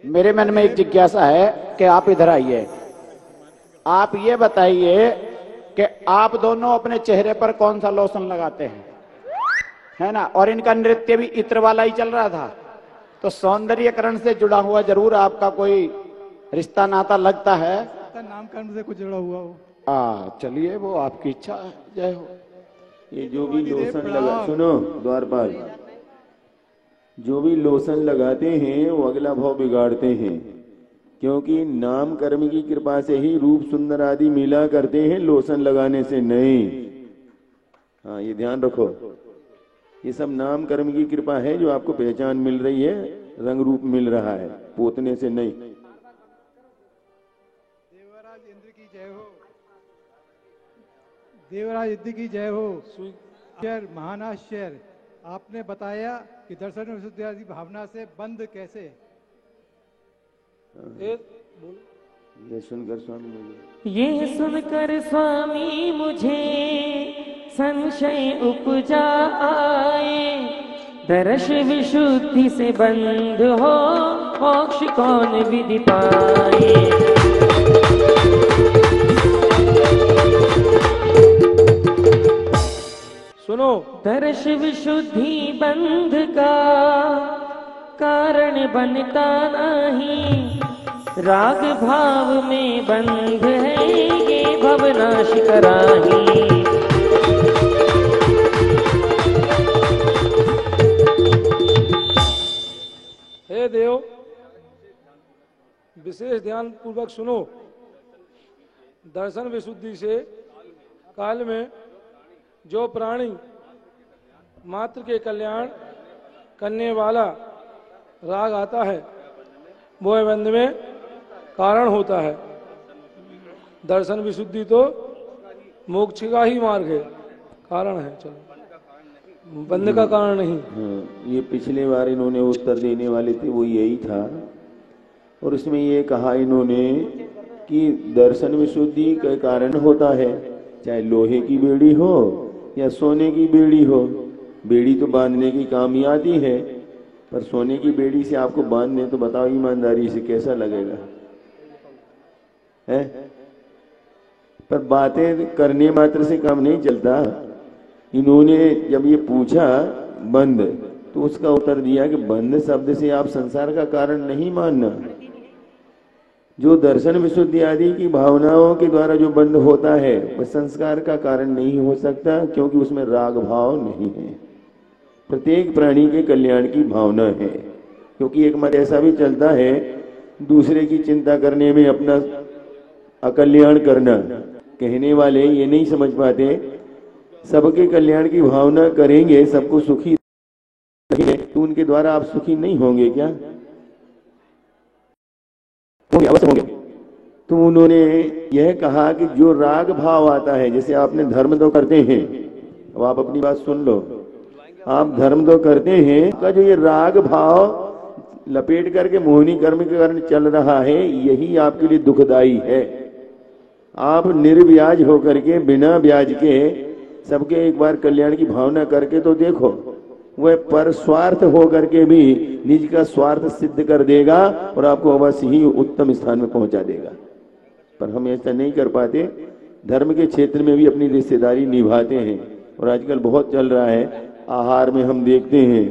मेरे मन में एक जिज्ञासा है कि आप इधर आइए। आप ये बताइए कि आप दोनों अपने चेहरे पर कौन सा लोशन लगाते हैं, है ना? और इनका नृत्य भी इत्र वाला ही चल रहा था। तो सौंदर्यकरण से जुड़ा हुआ जरूर आपका कोई रिश्ता नाता लगता है। नामकरण से कुछ जुड़ा हुआ हो। चलिए वो आपकी इच्छा है। जय हो। ये जो भी लोशन लगा, सुनो द्वारपाल, जो भी लोशन लगाते हैं वो अगला भाव बिगाड़ते हैं, क्योंकि नाम कर्म की कृपा से ही रूप सुंदर आदि मिला करते हैं, लोशन लगाने से नहीं। हाँ, ये ध्यान रखो। ये सब नाम कर्म की कृपा है जो आपको पहचान मिल रही है, रंग रूप मिल रहा है, पोतने से नहीं। देवराज इंद्र की जय हो। देवराज इंद्र की जय हो। शेर महानाश्चर्य आपने बताया कि दर्शन विशुद्धि आदि भावना से बंद कैसे। ये सुनकर स्वामी मुझे ये सुनकर स्वामी मुझे संशय उपजा आए, दर्श विशुद्धि से बंध हो मोक्ष कौन विधि पाए। सुनो, दर्श विशुद्धि बंध का कारण बनता नहीं, राग भाव में बंध है ये भवनाश कराही। हे देव, विशेष ध्यान पूर्वक सुनो। दर्शन विशुद्धि से काल में जो प्राणी मात्र के कल्याण करने वाला राग आता है वो बंध में कारण होता है। दर्शन विशुद्धि तो मोक्ष का ही मार्ग है, कारण है, चलो बंध का कारण नहीं। ये पिछले बार इन्होंने उत्तर देने वाले थे वो यही था, और उसमें ये कहा इन्होंने कि दर्शन विशुद्धि का कारण होता है, चाहे लोहे की बेड़ी हो या सोने की बेड़ी हो। बेड़ी तो बांधने की काम ही आती है, पर सोने की बेड़ी से आपको बांधने तो बताओ ईमानदारी से कैसा लगेगा, है? पर बातें करने मात्र से काम नहीं चलता। इन्होंने जब ये पूछा बंद, तो उसका उत्तर दिया कि बंद शब्द से आप संसार का कारण नहीं मानना। जो दर्शन विशुद्धि आदि की भावनाओं के द्वारा जो बंद होता है वह संस्कार का कारण नहीं हो सकता, क्योंकि उसमें राग भाव नहीं है। प्रत्येक प्राणी के कल्याण की भावना है, क्योंकि एक मत ऐसा भी चलता है दूसरे की चिंता करने में अपना अकल्याण करना। कहने वाले ये नहीं समझ पाते, सबके कल्याण की भावना करेंगे, सबको सुखी रखेंगे, तो उनके द्वारा आप सुखी नहीं होंगे क्या? होंगे, अवश्य होंगे। तो उन्होंने यह कहा कि जो राग भाव आता है, जैसे आपने धर्म तो करते हैं, अब आप अपनी बात सुन लो, आप धर्म तो करते हैं, का जो ये राग भाव लपेट करके मोहिनी कर्म के कारण चल रहा है, यही आपके लिए दुखदाई है। आप निर्ब्याज होकर के, बिना ब्याज के सबके एक बार कल्याण की भावना करके तो देखो, वह पर स्वार्थ होकर के भी निज का स्वार्थ सिद्ध कर देगा और आपको अवश्य ही उत्तम स्थान में पहुंचा देगा। पर हम ऐसा नहीं कर पाते। धर्म के क्षेत्र में भी अपनी रिश्तेदारी निभाते हैं, और आजकल बहुत चल रहा है। आहार में हम देखते हैं,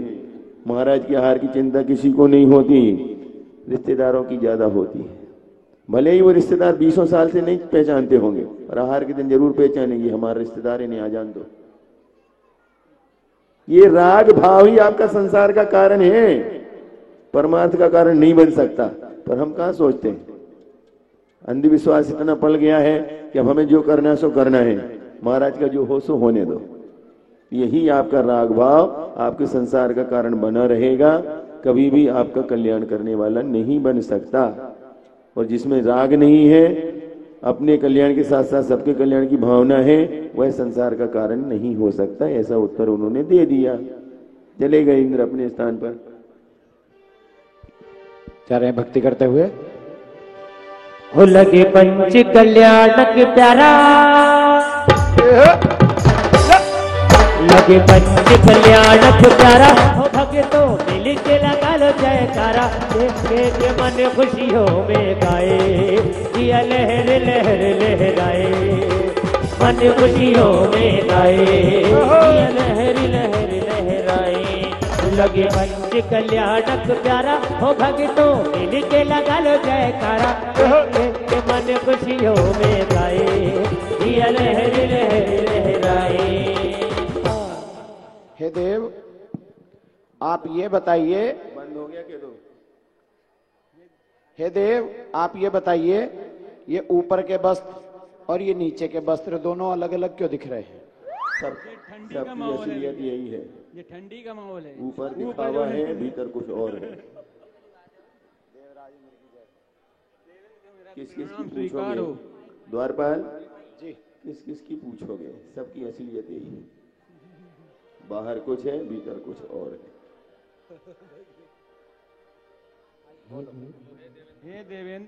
महाराज के आहार की चिंता किसी को नहीं होती, रिश्तेदारों की ज्यादा होती है। भले ही वो रिश्तेदार 20 साल से नहीं पहचानते होंगे, और आहार के दिन जरूर पहचानेंगे, हमारे रिश्तेदार इन्हें आ जान दो। ये राग भाव ही आपका संसार का कारण है, परमार्थ का कारण नहीं बन सकता। पर हम कहां सोचते हैं, अंधविश्वास इतना पल गया है कि अब हमें जो करना है सो करना है, महाराज का जो हो सो होने दो। यही आपका राग भाव आपके संसार का कारण बना रहेगा, कभी भी आपका कल्याण करने वाला नहीं बन सकता। और जिसमें राग नहीं है, अपने कल्याण के साथ साथ सबके कल्याण की भावना है, वह संसार का कारण नहीं हो सकता। ऐसा उत्तर उन्होंने दे दिया। चले गए इंद्र अपने स्थान पर। जा रहे हैं भक्ति करते हुए। हो लगे पंच कल्याणक प्यारा, लगे पंच कल्याणक प्यारा, हो भगतों मिल के लगा लो जयकारा, देख के मन खुशियों में गाए, जिया लहर लहर लहराए, मन खुशियों में गाए, जिया लहर लहर लहराए। लगे मंच कल्याणक प्यारा हो भगतों मिल के लगा लो जयकारा मन खुशियों में गाए जिया लहर लहर लहराए। हे देव आप ये बताइए, बंद हो गया क्या दो? हे देव आप ये बताइए, ये ऊपर के वस्त्र और ये नीचे के वस्त्र दोनों अलग अलग क्यों दिख रहे हैं? ठंडी का माहौल है, असलियत यही है। ये ठंडी का माहौल है। ऊपर दिखावा है, भीतर कुछ और है। किस किस की पूछोगे? द्वारपाल जी, किस किस की पूछोगे? सबकी असलियत यही है, बाहर कुछ है, भीतर कुछ और है। हे देवेंद्र,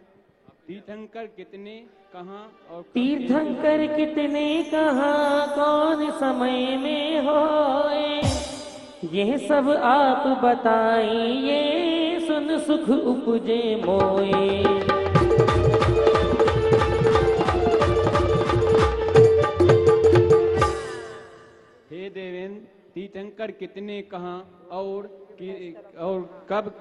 तीर्थंकर कितने कहाँ और तीर्थंकर कितने कहाँ कौन समय में होए, ये सब आप बताइए सुन सुख उपजे मोए। हे देवेंद्र, तीर्थंकर कितने कहाँ और कब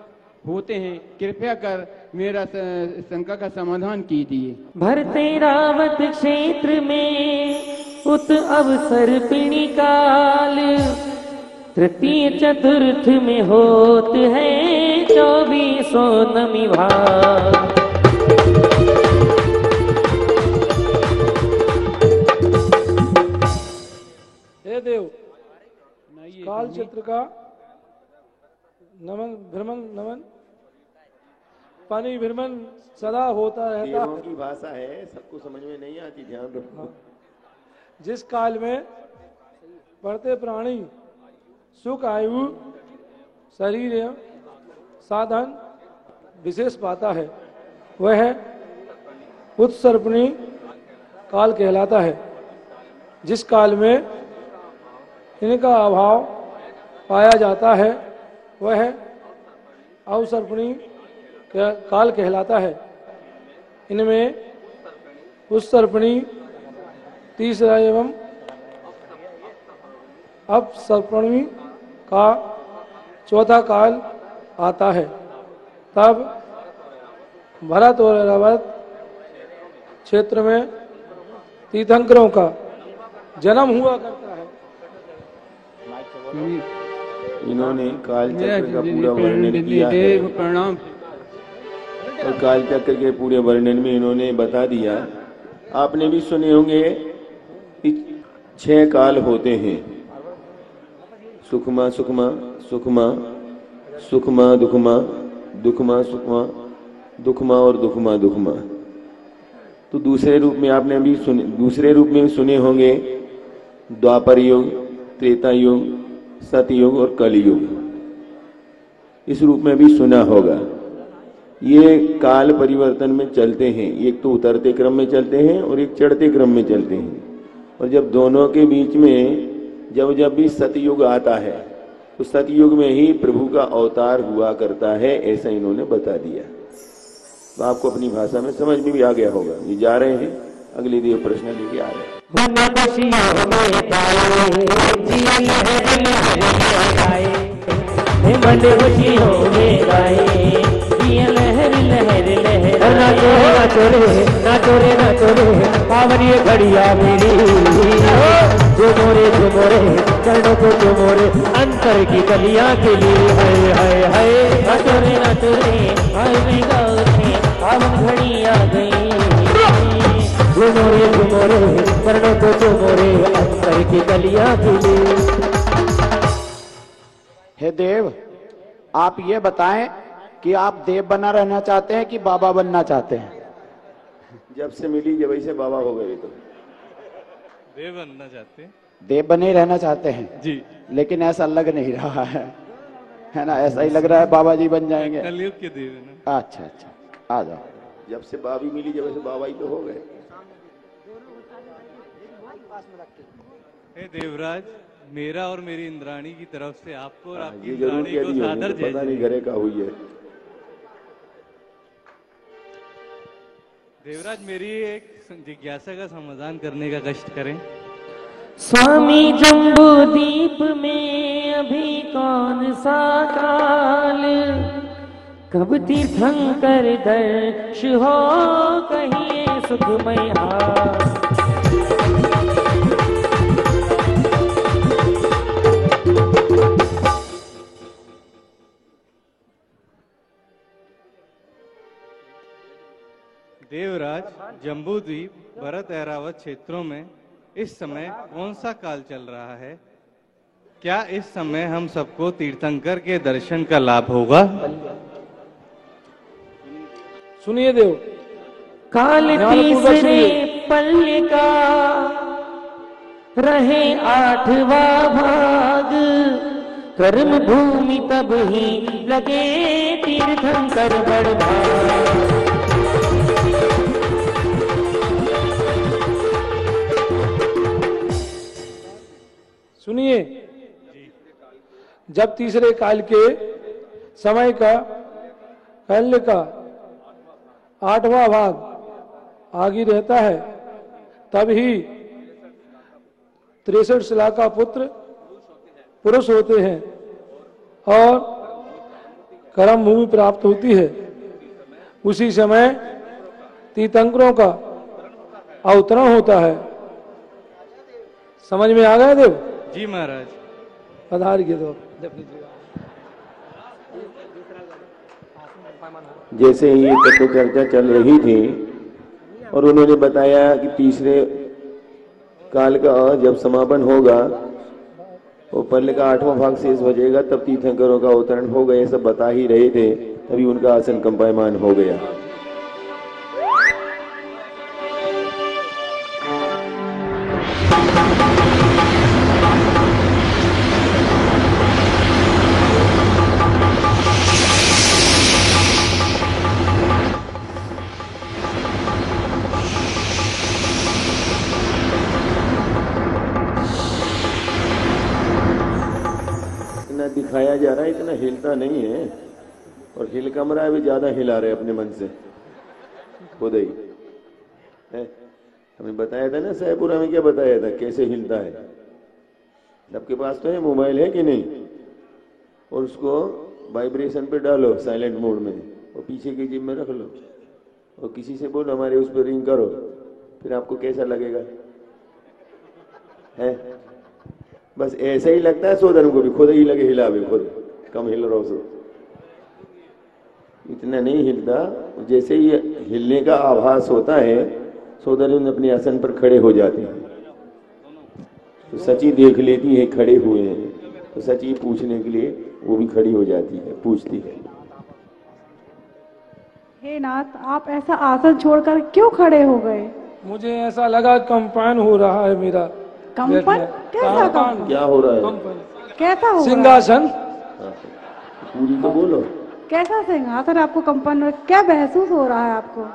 होते हैं, कृपया कर मेरा शंका का समाधान कीजिए। भरते रावत क्षेत्र में उत अवसर पिणी काल, तृतीय चतुर्थ में होत है 24 नमी भाग। हे देव, काल चित्र का नमन भ्रमण नमन पानी भ्रमण सदा होता रहता देवों की भाषा है, सबको समझ में नहीं आती, ध्यान रखो। जिस काल में बढ़ते प्राणी सुख आयु शरीर एवं साधन विशेष पाता है, वह उत्सर्पणी काल कहलाता है। जिस काल में इनका अभाव पाया जाता है वह अवसर्पणी काल कहलाता है। इनमें उत्सर्पणी तीसरा एवं अपसर्पणी का चौथा काल आता है। तब भरत और रावत क्षेत्र में तीर्थंकरों का जन्म हुआ करता है। इन्होंने काल चक्र का पूरा वर्णन किया है प्रणाम। और काल चक्र के पूरे वर्णन में इन्होंने बता दिया। आपने भी सुने होंगे कि 6 काल होते हैं, सुखमा सुखमा सुखमा सुखमा दुखमा दुखमा सुखमा दुखमा और दुखमा दुखमा। तो दूसरे रूप में आपने भी दूसरे रूप में सुने होंगे द्वापर युग, त्रेता युग, सतयुग और कलयुग। इस रूप में भी सुना होगा। ये काल परिवर्तन में चलते हैं, एक तो उतरते क्रम में चलते हैं और एक चढ़ते क्रम में चलते हैं। और जब दोनों के बीच में जब भी सतयुग आता है तो सतयुग में ही प्रभु का अवतार हुआ करता है, ऐसा इन्होंने बता दिया। तो आपको अपनी भाषा में समझ में भी आ गया होगा। ये जा रहे हैं, अगले देव प्रश्न लेके आ रहे हैं। पावनी घड़िया मेरी झुमोरे झुमोरे चरणों को झुमोरे अंतर की गलियां के लिए है नचोरे नचोरे पावन घड़ी आ गई। झुमोरे झुमोरे चरणों को झुमोरे अंतर की गलियां के लिए। हे देव आप ये बताएं कि आप देव बना रहना चाहते हैं कि बाबा बनना चाहते हैं? जब से मिली जब से बाबा हो गए। तो देव बनना चाहते हैं। देव बने रहना चाहते हैं जी, लेकिन ऐसा लग नहीं रहा है ना? ऐसा ही लग रहा है बाबा जी बन जाएंगे। कलयुग के देव है ना। अच्छा अच्छा, आ जाओ। जब से बाबी मिली जब से बाबा ही तो हो गए। हे देवराज, मेरा और मेरी इंद्राणी की तरफ से आपको और आपकी ये जरूर इंद्राणी कह को दी सादर होगी, पता नहीं जय। घरे का हुई है। देवराज, मेरी एक जिज्ञासा का समाधान करने का कष्ट करें। स्वामी जम्बूदीप में अभी कौन सा काल, कब तीर्थंकर दर्श हो कहिए सुखमय हाल। देवराज, जम्बूद्वीप, भरत ऐरावत क्षेत्रों में इस समय कौन सा काल चल रहा है? क्या इस समय हम सबको तीर्थंकर के दर्शन का लाभ होगा? सुनिए देव। काल तीसरे पल्ले का रहे 8वां भाग, कर्म भूमि तब ही लगे तीर्थंकर बड़ भाग। सुनिए, जब तीसरे काल के समय का पहले का 8वां भाग आगे रहता है, तब ही 63 शिला का पुत्र पुरुष होते हैं और कर्म भूमि प्राप्त होती है। उसी समय तीर्थंकरों का अवतरण होता है। समझ में आ गया देव? जी महाराज। पधार के दो। जैसे ही ये तत्व चर्चा चल रही थी और उन्होंने बताया कि तीसरे काल का जब समापन होगा वो पहले का 8वां भाग शेष बचेगा, तब तीर्थंकरों का अवतरण हो गया, सब बता ही रहे थे। तभी उनका आसन कंपायमान हो गया। दिखाया जा रहा है, इतना हिलता नहीं है, और हिल कमरा भी ज्यादा हिला रहे अपने मन से खुद ही है। हमने बताया था ना सैपुरा में, क्या बताया था कैसे हिलता है। सबके पास तो है मोबाइल, है कि नहीं? और उसको वाइब्रेशन पे डालो साइलेंट मोड में, और पीछे की जेब में रख लो, और किसी से बोलो हमारे उस पर रिंग करो, फिर आपको कैसा लगेगा? है बस ऐसे ही लगता है। सोदर को भी खुद ही लगे हिला भी, खुद कम हिल रहा हो, इतना नहीं हिलता। जैसे ही हिलने का आभास होता है, सोदर अपने आसन पर खड़े हो जाते हैं। तो सची देख लेती है खड़े हुए हैं, तो सची पूछने के लिए वो भी खड़ी हो जाती है, पूछती है। हे नाथ, आप ऐसा आसन छोड़कर क्यों खड़े हो गए? मुझे ऐसा लगा कंपन हो रहा है मेरा। कंपन? कैसा कंपन? क्या हो रहा है? कैसा हो? सिंहासन। पूरी तो बोलो। कैसा सिंहासन आपको कंपन? क्या महसूस हो रहा है आपको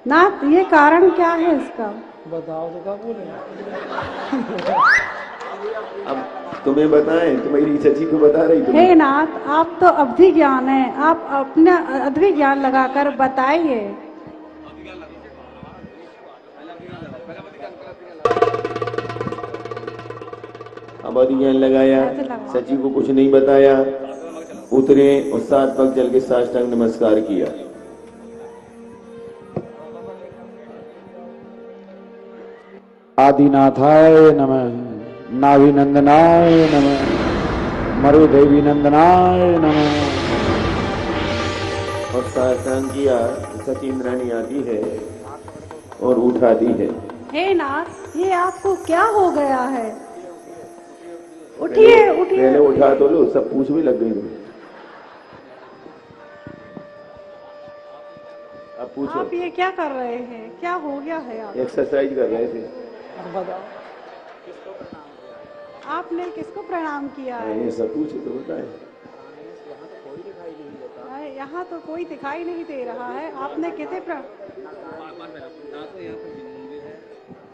नाथ? ये कारण क्या है इसका? बताओ तो क्या बोले। अब तुम्हें बताएं, तुम्हारी सची को बता रही थी। हे नाथ, आप तो अवधि ज्ञान है, आप अपना अद्वैत ज्ञान लगाकर बताइए। अवधि ज्ञान लगाया, सची को कुछ नहीं बताया, उतरे और 7 पग चल के साष्टांग नमस्कार किया। आदिनाथाय नमः, नाभिनंदनाय नमः, मरुदेवी नंदनाय नमः। और साष्टांग किया, सची इंद्राणी आती है और उठाती है। हे नाथ, ये आपको क्या हो गया है? उठिए उठिए। पहले उठा तो लो, सब पूछ भी लग गई। अब पूछो। आप ये क्या कर रहे हैं? क्या हो गया है? आप एक्सरसाइज कर रहे थे। आपने किसको प्रणाम किया है? ये सब पूछे तो बताए। यहाँ तो कोई दिखाई नहीं दे रहा है। आपने किसे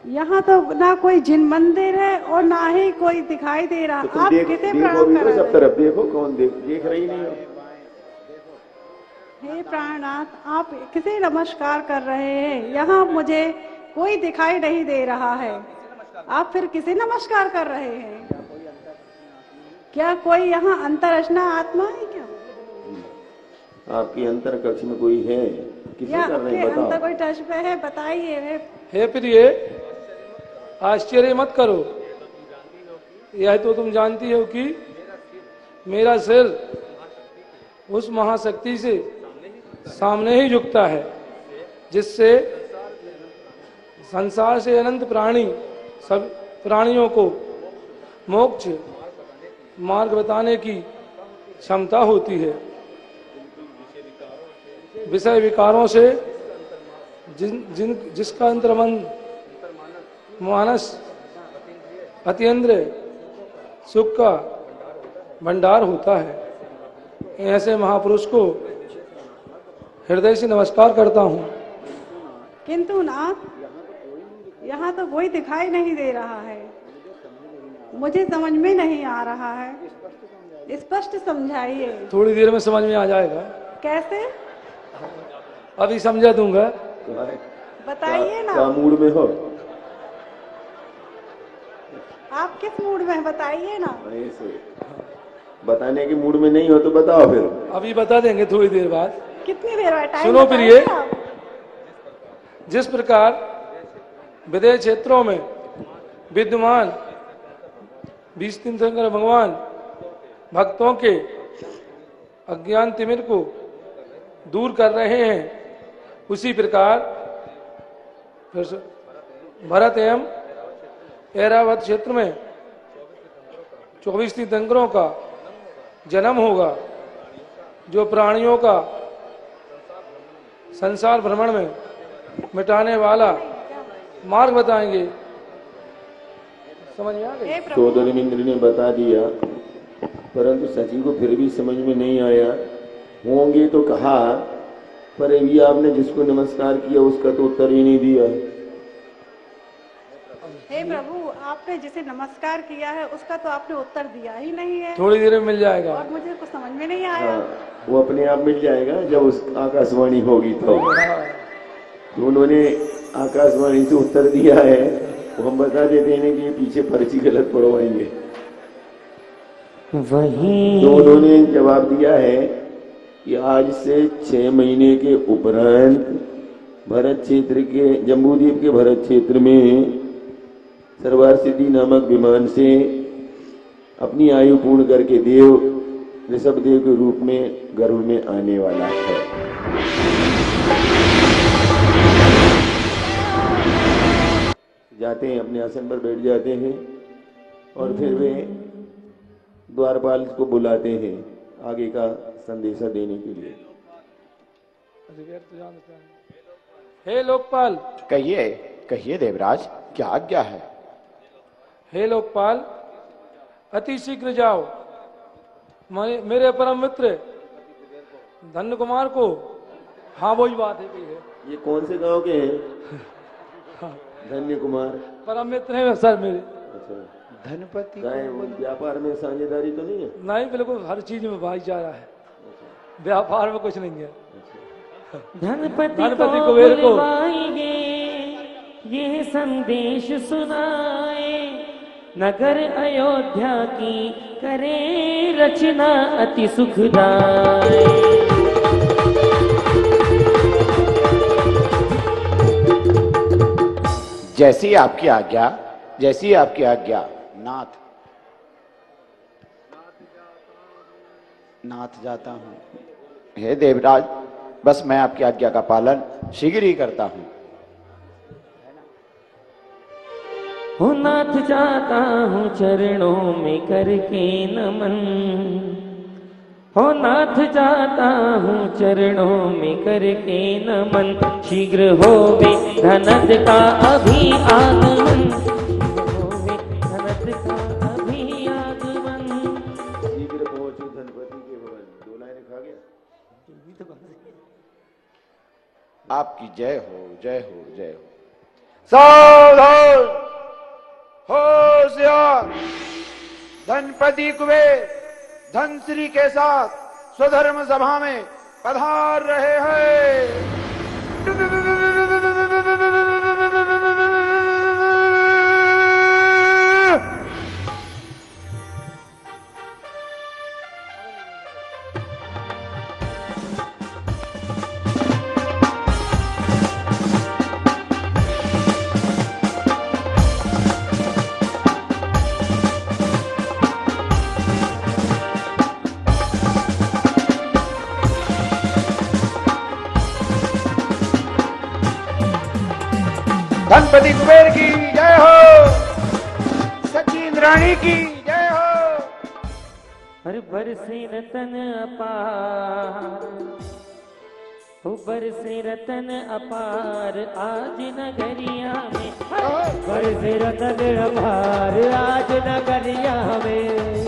यहाँ तो ना कोई जिन मंदिर है और ना ही कोई दिखाई दे रहा। तो आप किसे प्रणाम कर रहे हैं? सब तरफ देखो, कौन देख रही नहीं हो? हे प्राणनाथ, आप किसे नमस्कार कर रहे हैं? यहाँ मुझे कोई दिखाई नहीं दे रहा है। आप फिर किसे नमस्कार कर रहे हैं? क्या कोई यहाँ अंतरचना आत्मा है क्या? आपके अंतर कक्ष में कोई है? किसे कर रहे हैं बताओ? अंतर कोई टच पे है, बताइए। हे प्रिय, आश्चर्य मत करो, यह तो तुम जानती हो कि मेरा सिर उस महाशक्ति से सामने ही झुकता है जिससे संसार से अनंत प्राणी सब प्राणियों को मोक्ष मार्ग बताने की क्षमता होती है। विषय विकारों से जिसका अंतर्मन मानस अतीन्द्रिय सुख का भंडार होता है, ऐसे महापुरुष को हृदय से नमस्कार करता हूँ। किंतु नाथ, यहाँ तो कोई दिखाई नहीं दे रहा है, मुझे समझ में नहीं आ रहा है, स्पष्ट समझाइए। थोड़ी देर में समझ में आ जाएगा। कैसे? अभी समझा दूंगा। बताइए ना। क्या मूड में हो? आप किस मूड में हैं बताइए ना। ऐसे बताने के मूड में नहीं हो तो बताओ फिर। अभी बता देंगे थोड़ी देर बाद। कितनी देर में? टाइम सुनो प्रिय, जिस प्रकार विदेश क्षेत्रों में विद्यमान 20 तीर्थंकर भगवान भक्तों के अज्ञान तिमिर को दूर कर रहे हैं, उसी प्रकार भरत एवं ऐरावत क्षेत्र में 24 तीर्थंकरों का जन्म होगा, जो प्राणियों का संसार भ्रमण में मिटाने वाला मार्ग बताएंगे। समझ में आ गई? चौधरी इंद्र ने बता दिया, परंतु सची को फिर भी समझ में नहीं आया। होंगे तो कहा, पर अभी आपने जिसको नमस्कार किया उसका तो उत्तर ही नहीं दिया। हे प्रभु, आपने जिसे नमस्कार किया है उसका तो आपने उत्तर दिया ही नहीं है। थोड़ी देर में मिल जाएगा। और मुझे कुछ समझ में नहीं आया। वो अपने आप मिल जाएगा जब उस आकाशवाणी होगी तो उन्होंने आकाशवाणी से उत्तर दिया है, वो हम बता देते हैं कि पीछे पर्ची गलत पढ़वाएंगे। तो उन्होंने जवाब दिया है कि आज से 6 महीने के उपरांत भरत क्षेत्र के जम्बूद्वीप के भरत क्षेत्र में सरवार सिद्धि नामक विमान से अपनी आयु पूर्ण करके देव ऋषभदेव के रूप में गर्भ में आने वाला है। जाते हैं, अपने आसन पर बैठ जाते हैं और फिर वे द्वारपाल को बुलाते हैं आगे का संदेशा देने के लिए। हे लोकपाल। कहिए कहिए देवराज, क्या आज्ञा है? हे लोकपाल, अति शीघ्र जाओ, मेरे परम मित्र धन्य कुमार को। हाँ वही बात है। ये कौन से गांव के हैं? धन्य कुमार परम मित्र है सर मेरे। अच्छा, धनपति व्यापार में साझेदारी तो नहीं है? नहीं, बिल्कुल हर चीज में भाईचारा है, व्यापार में कुछ नहीं है। धनपति कुबेर को ये संदेश सुनाए, नगर अयोध्या की करे रचना अति सुखदाय। जैसी आपकी आज्ञा, जैसी आपकी आज्ञा नाथ। नाथ जाता हूँ। हे देवराज, बस मैं आपकी आज्ञा का पालन शीघ्र ही करता हूँ। हो नाथ जाता हूँ चरणों में करके नमन, हो नाथ जाता हूँ चरणों में करके नमन। शीघ्र होवे धनद का अभी आगमन, होवे धनद का अभी आगमन। शीघ्र पहुंचो धनपति के भवन। 2 लाइनें खा गया। आपकी जय हो, जय हो, जय हो। सावधान, होशियार। धनपति कुबेर धनश्री के साथ स्वधर्म सभा में पधार रहे हैं। धनपति कुबेर की जय हो, सच्ची इंद्राणी की जय हो। हर बरसे रतन अपार, बरसे रतन अपार आज नगरिया में, बरसे रतन अपार आज नगरिया में।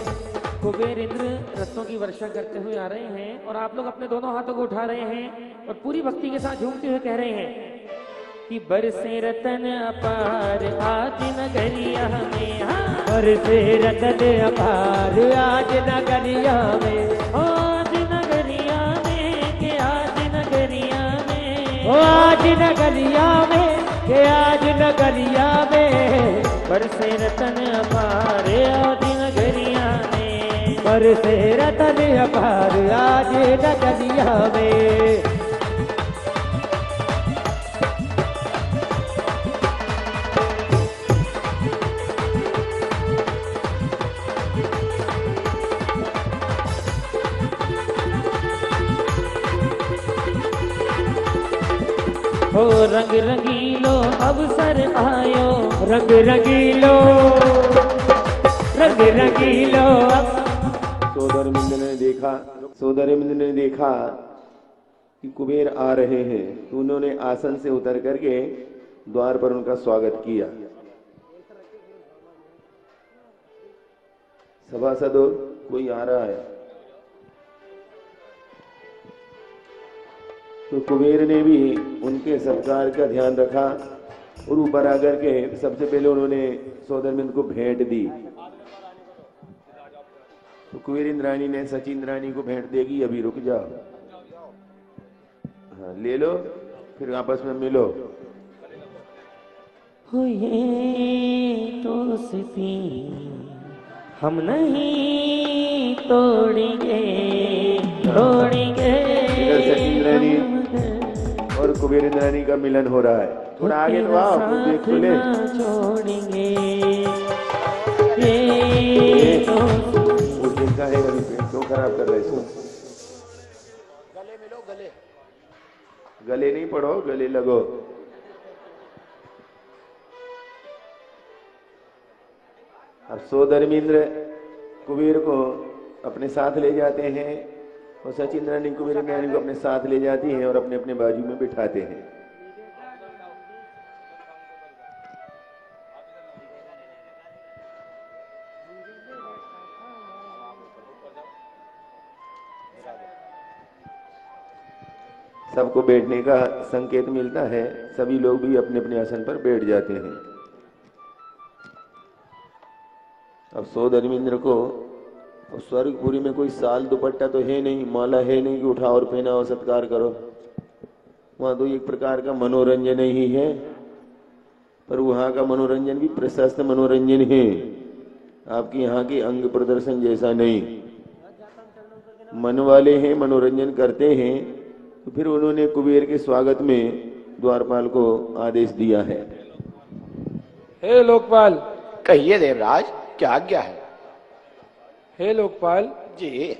कुबेर इंद्र रत्नों की वर्षा करते हुए आ रहे हैं और आप लोग अपने दोनों हाथों को उठा रहे हैं और पूरी भक्ति के साथ झूमते हुए कह रहे हैं कि बरसे रतन अपार आज नगरिया में, बरसे रतन अपार आज नगरिया में, आज नगरिया में के आज नगरिया में, आज नगरिया में के आज नगरिया में, बरसे रतन अपार आज नगरिया में, बरसे रतन अपार आज नगरिया में। हो रंग रंगीलो अवसर आयो, रंग रंगीलो, रंग रंगीलो। सोदरमिंद्र ने देखा कि कुबेर आ रहे हैं तो उन्होंने आसन से उतर करके द्वार पर उनका स्वागत किया। सभासदों, कोई आ रहा है तो कुबेर ने भी उनके सत्कार का ध्यान रखा और ऊपर आकर के सबसे पहले उन्होंने सोदरमिंद्र को भेंट दी। तो कुबेर इंद्राणी ने सची इंद्राणी को भेंट देगी, अभी रुक जाओ, हाँ ले लो, फिर आपस में मिलो। हो ये दोस्ती हम नहीं तोड़ेंगे, तोड़ेंगे। सची इंद्राणी और कुबेर इंद्राणी का मिलन हो रहा है। थोड़ा आगे तो आओ, देख तो ले। छोड़ेंगे उस दिन का है, अभी पेट क्यों खराब कर रहे हो? गले मिलो, गले गले नहीं पड़ो, गले लगो। अब सोदरमिंद्र कुबेर को अपने साथ ले जाते हैं और सची इंद्राणी कुबेर इंद्राणी को अपने साथ ले जाती हैं और अपने अपने बाजू में बिठाते हैं। सबको बैठने का संकेत मिलता है, सभी लोग भी अपने अपने आसन पर बैठ जाते हैं। अब सोदरमिंद्र को स्वर्गपुरी में कोई साल दुपट्टा तो है नहीं, माला है नहीं कि उठाओ और पहनाओ सत्कार करो। वहां तो एक प्रकार का मनोरंजन ही है, पर वहां का मनोरंजन भी प्रशस्त मनोरंजन है, आपके यहाँ के अंग प्रदर्शन जैसा नहीं। मन वाले हैं, मनोरंजन करते हैं। तो फिर उन्होंने कुबेर के स्वागत में द्वारपाल को आदेश दिया है। हे लोकपाल। कहिए देवराज, क्या आज्ञा है? हे लोकपाल जी।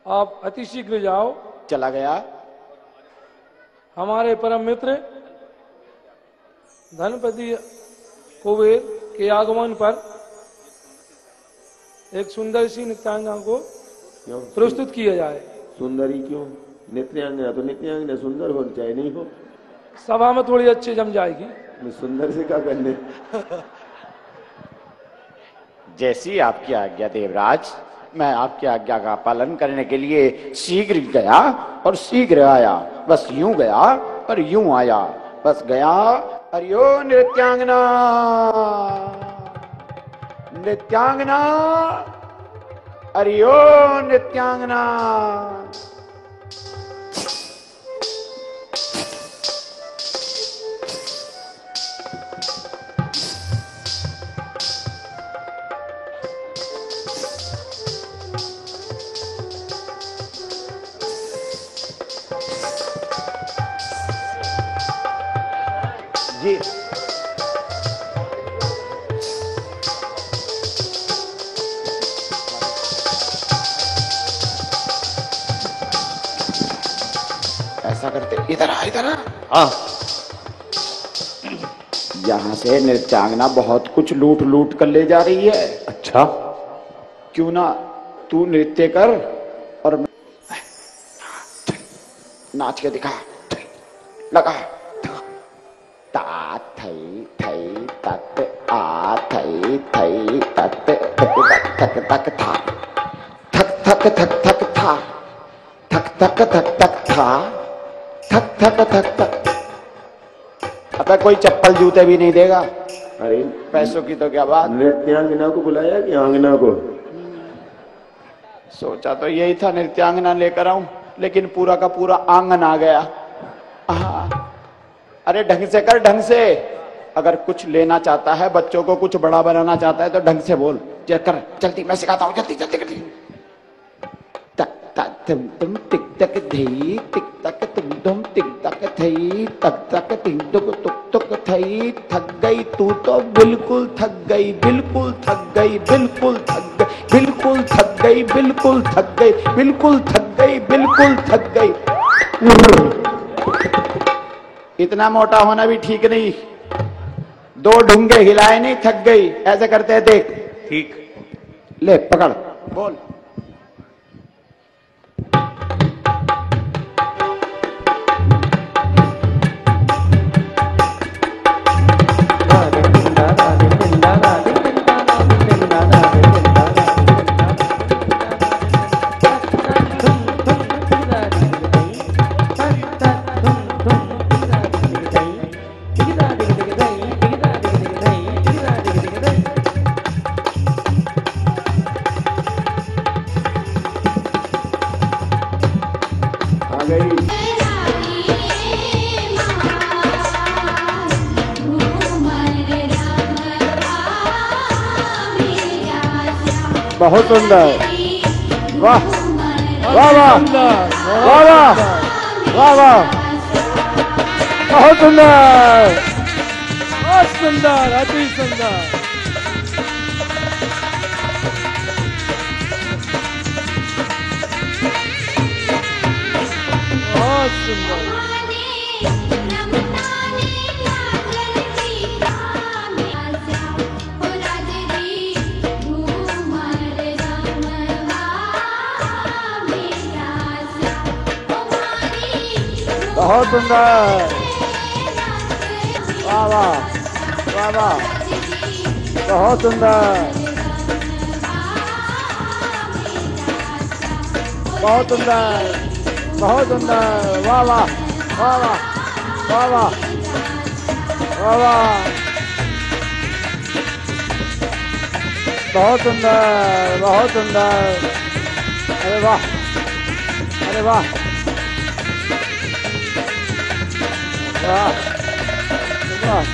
आप अति शीघ्र जाओ। चला गया। हमारे परम मित्र धनपति कुबेर के आगमन पर एक सुंदर सी नृत्यांगना को प्रस्तुत किया जाए। सुंदरी क्यों? नित्यांगना तो नित्यांगना सुंदर हो चाहे नहीं हो, सभा में थोड़ी अच्छी जम जाएगी। सुंदर से क्या करने? जैसी आपकी आज्ञा देवराज, मैं आपकी आज्ञा का पालन करने के लिए शीघ्र गया और शीघ्र आया। बस यूं गया और यूं आया, बस गया और यो नृत्यांगना, नृत्यांगना, अरियो नृत्यांगना। जी ऐसा करते, इधर आ, इधर आ। हाँ यहाँ से नृत्यांगना बहुत कुछ लूट लूट कर ले जा रही है। अच्छा, क्यों ना तू नृत्य कर और नाच के दिखा। लगा ता थई थई तत आ थई थई तत थक थक था थक थक थक थक था थक थक थक थक था थक थक थक थक। अबे कोई चप्पल जूते भी नहीं देगा। अरे पैसों की तो क्या बात। नृत्यांगना को बुलाया कि आंगना को? सोचा तो यही था नृत्यांगना लेकर आऊं, लेकिन पूरा का पूरा आंगन आ गया। अरे ढंग से कर, ढंग से। अगर कुछ लेना चाहता है, बच्चों को कुछ बड़ा बनाना चाहता है तो ढंग से बोल। कर जल्दी, मैं सिखाता हूं, जल्दी जल्दी जल्दी। तक तक तुम टिक तक धई टिक तक तुम टिक तक थई तक तक टिक तुक तुक तुक थई। थक गई तू तो बिल्कुल थक गई, बिल्कुल थक गई, बिल्कुल थक गई, बिल्कुल थक गई, बिल्कुल थक गई, बिल्कुल थक गई, बिल्कुल थक गई। इतना मोटा होना भी ठीक नहीं। 2 ढूंगे हिलाए नहीं, थक गई। ऐसे करते हैं, देख। ठीक। ले पकड़, बोल। बहुत सुंदर। वाह वाह वाह वाह वाह वाह वाह, बहुत सुंदर, बहुत सुंदर, अति सुंदर। बहुत सुंदर। बहुत सुंदर। वाह वाह वाह वाह, बहुत सुंदर, बहुत सुंदर, बहुत सुंदर। वाह वाह वाह वाह वाह वाह वाह वाह, बहुत सुंदर, बहुत सुंदर। अरे वाह, अरे वाह वाह वाह,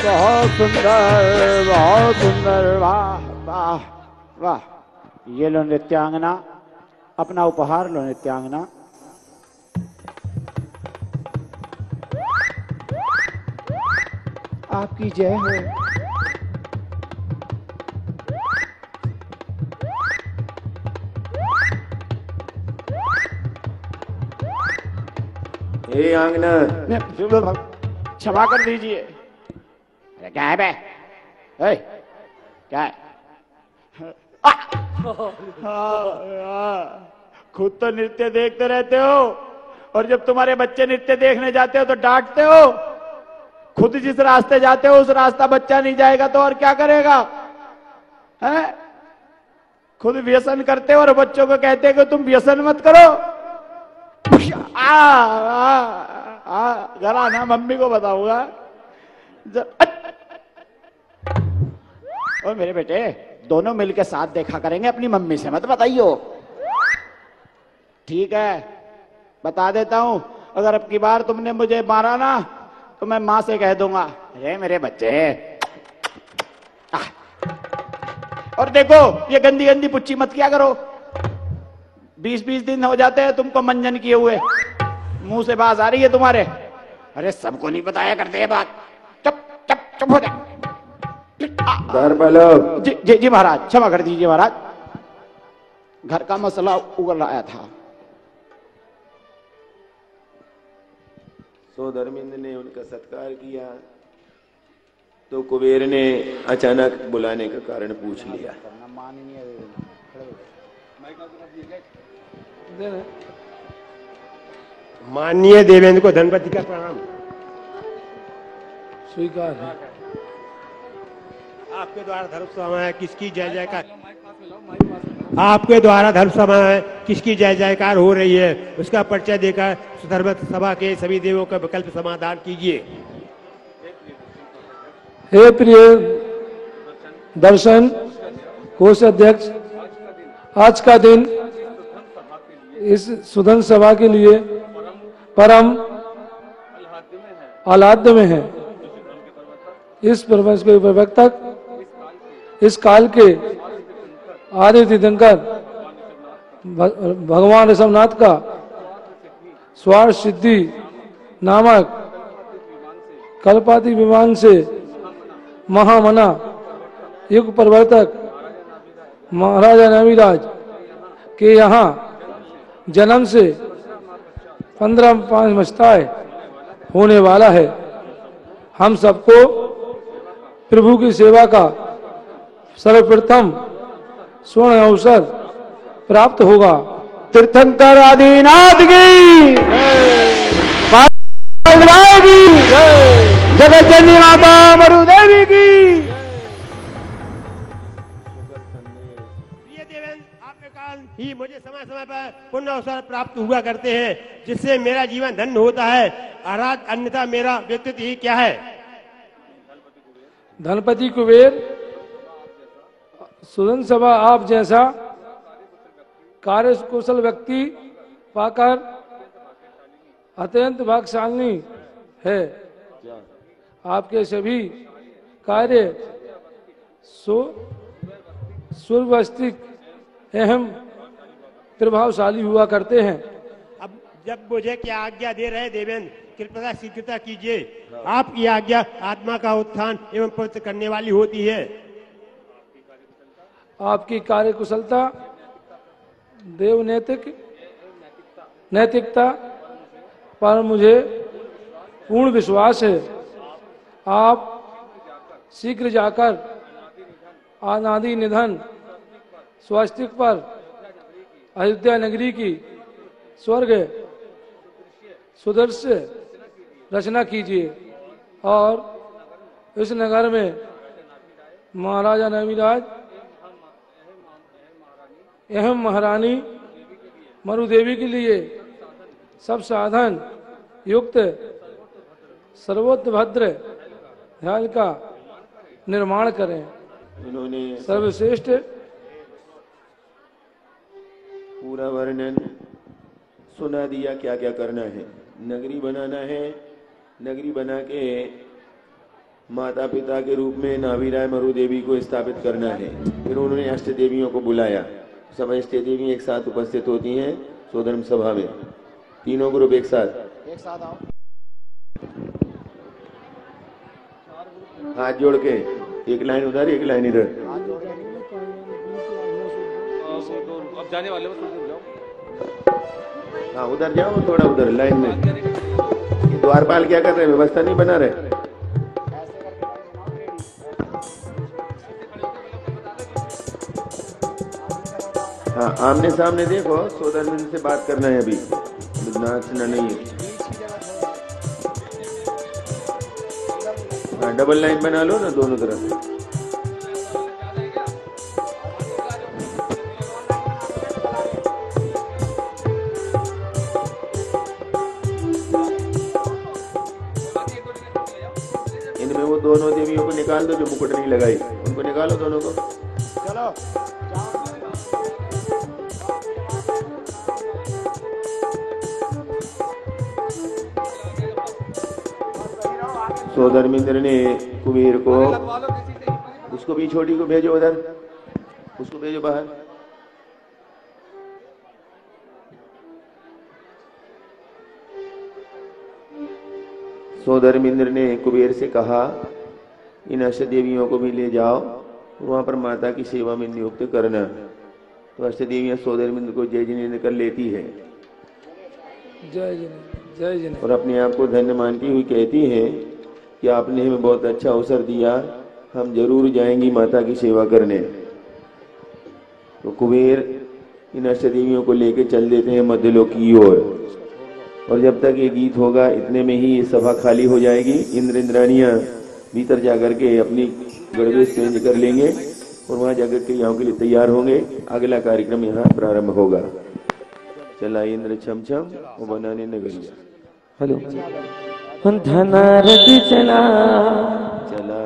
बहुत सुंदर, बहुत सुंदर। वाह वाह वाह। ये लो नृत्यांगना, अपना उपहार लो नृत्यांगना। आपकी जय हो। हे आंगना, क्षमा कर दीजिए। अरे क्या है बे? क्या है? खुद तो नृत्य देखते रहते हो, और जब तुम्हारे बच्चे नृत्य देखने जाते हो तो डांटते हो। खुद जिस रास्ते जाते हो उस रास्ता बच्चा नहीं जाएगा तो और क्या करेगा? हैं? खुद व्यसन करते हो और बच्चों को कहते हो कि तुम व्यसन मत करो। घर आना, मम्मी को बताऊंगा। और मेरे बेटे, दोनों मिलके साथ देखा करेंगे, अपनी मम्मी से मत बताइयो। ठीक है, बता देता हूं। अगर अब की बार तुमने मुझे मारा ना तो मैं मां से कह दूंगा, अरे मेरे बच्चे। और देखो, ये गंदी गंदी पुच्ची मत किया करो। 20-20 दिन हो जाते हैं तुमको मंजन किए हुए, मुंह से बात आ रही है तुम्हारे। अरे सबको नहीं बताया करते ये बात। चुप चुप चुप हो जा। जी जी जी महाराज, क्षमा कर दीजिए महाराज, घर का मसला उगल रहा था। सो धर्मेंद्र ने उनका सत्कार किया तो कुबेर ने अचानक बुलाने का कारण पूछ लिया। माननीय देवेंद्र को धनपति का प्रणाम। स्वीकार है। आपके द्वारा धर्म सभा में किसकी जय जयकार, आपके द्वारा धर्म सभा में किसकी जय जयकार हो रही है, उसका परिचय देकर धर्म सभा के सभी देवों का विकल्प समाधान कीजिए। हे प्रिय दर्शन कोष अध्यक्ष, आज का दिन इस सुधन सभा के लिए परम आह्लाद में है। इस प्रवंश के प्रवर्तक इस काल के आदि तीर्थंकर भगवान ऋषभनाथ का स्वार्थ सिद्धि नामक कल्पाति विमान से महामना युग प्रवर्तक महाराजा नवीराज के यहाँ जन्म से 15 मस्ताए होने वाला है। हम सबको प्रभु की सेवा का सर्वप्रथम स्वर्ण अवसर प्राप्त होगा। तीर्थंकर आदिनाथ की जगत जननी माता मरुदेवी की। प्रिय देवेंद्र, आपके कारण ही मुझे समय समय पर पुण्य अवसर प्राप्त हुआ करते हैं, जिससे मेरा जीवन धन्य होता है। आराध अन्यथा मेरा व्यक्तित्व ही क्या है। धनपति कुबेर, सुधन सभा आप जैसा कार्य कुशल व्यक्ति पाकर अत्यंत भाग्यशाली है। आपके सभी कार्य सुव्यवस्थित एवं प्रभावशाली हुआ करते हैं। अब जब मुझे क्या आज्ञा दे रहे देवेंद्र, कृपया शीघ्रता कीजिए। आपकी आज्ञा आत्मा का उत्थान एवं पवित्र करने वाली होती है। आपकी कार्य कुशलता देव नैतिकता पर मुझे पूर्ण विश्वास है। आप शीघ्र जाकर अनादि निधन स्वास्तिक पर अयोध्या नगरी की स्वर्ग सुदृश्य रचना कीजिए और इस नगर में महाराजा नवीराज एवं महारानी मरुदेवी के लिए सब साधन युक्त सर्वोत्तभद्र ध्यान का निर्माण करें। इन्होंने सर्वश्रेष्ठ पूरा वर्णन सुना दिया क्या क्या करना है। नगरी बनाना है, नगरी बना के माता पिता के रूप में नाभिराय मरुदेवी को स्थापित करना है। फिर उन्होंने अष्ट देवियों को बुलाया। सब अष्ट देवी एक साथ उपस्थित होती हैं स्वधर्म सभा में। तीनों ग्रुप एक साथ आओ। हाथ जोड़ के एक लाइन उधर एक लाइन इधर। अब जाने वाले हो, हाँ उधर जाओ, थोड़ा उधर लाइन में। द्वारपाल क्या कर रहे हैं, व्यवस्था नहीं बना रहे। हाँ आमने सामने देखो, सोदर से बात करना है अभी, नाचना नहीं है। हाँ डबल लाइन बना लो ना दोनों तरफ। इनमें वो दोनों देवियों को निकाल दो जो मुकुट नहीं लगाई, उनको निकालो दोनों को। चलो सो धर्मेंद्र ने कुबेर को, उसको भी छोटी को भेजो उधर, उसको भेजो बाहर। सो धर्मेंद्र ने कुबेर से कहा इन अष्ट देवियों को भी ले जाओ, वहां पर माता की सेवा में नियुक्त करना। तो अष्ट देवियां सो धर्मेंद्र को जय जिनेंद्र कर लेती है। जय जिनेंद्र, जय जिनेंद्र। और अपने आप को धन्य मानती हुई कहती है कि आपने हमें बहुत अच्छा अवसर दिया, हम जरूर जाएंगी माता की सेवा करने। तो कुबेर इन अष्ट देवियों को लेकर चल देते हैं मध्यलोक की ओर। और जब तक ये गीत होगा इतने में ही ये सभा खाली हो जाएगी। इंद्र इंद्राणियां भीतर जाकर के अपनी गणवेश चेंज कर लेंगे और वहां जाकर के यहाँ के लिए तैयार होंगे। अगला कार्यक्रम यहाँ प्रारंभ होगा। चला इंद्र छम छम वो बनाने नगरिया। हेलो। धनारथ चला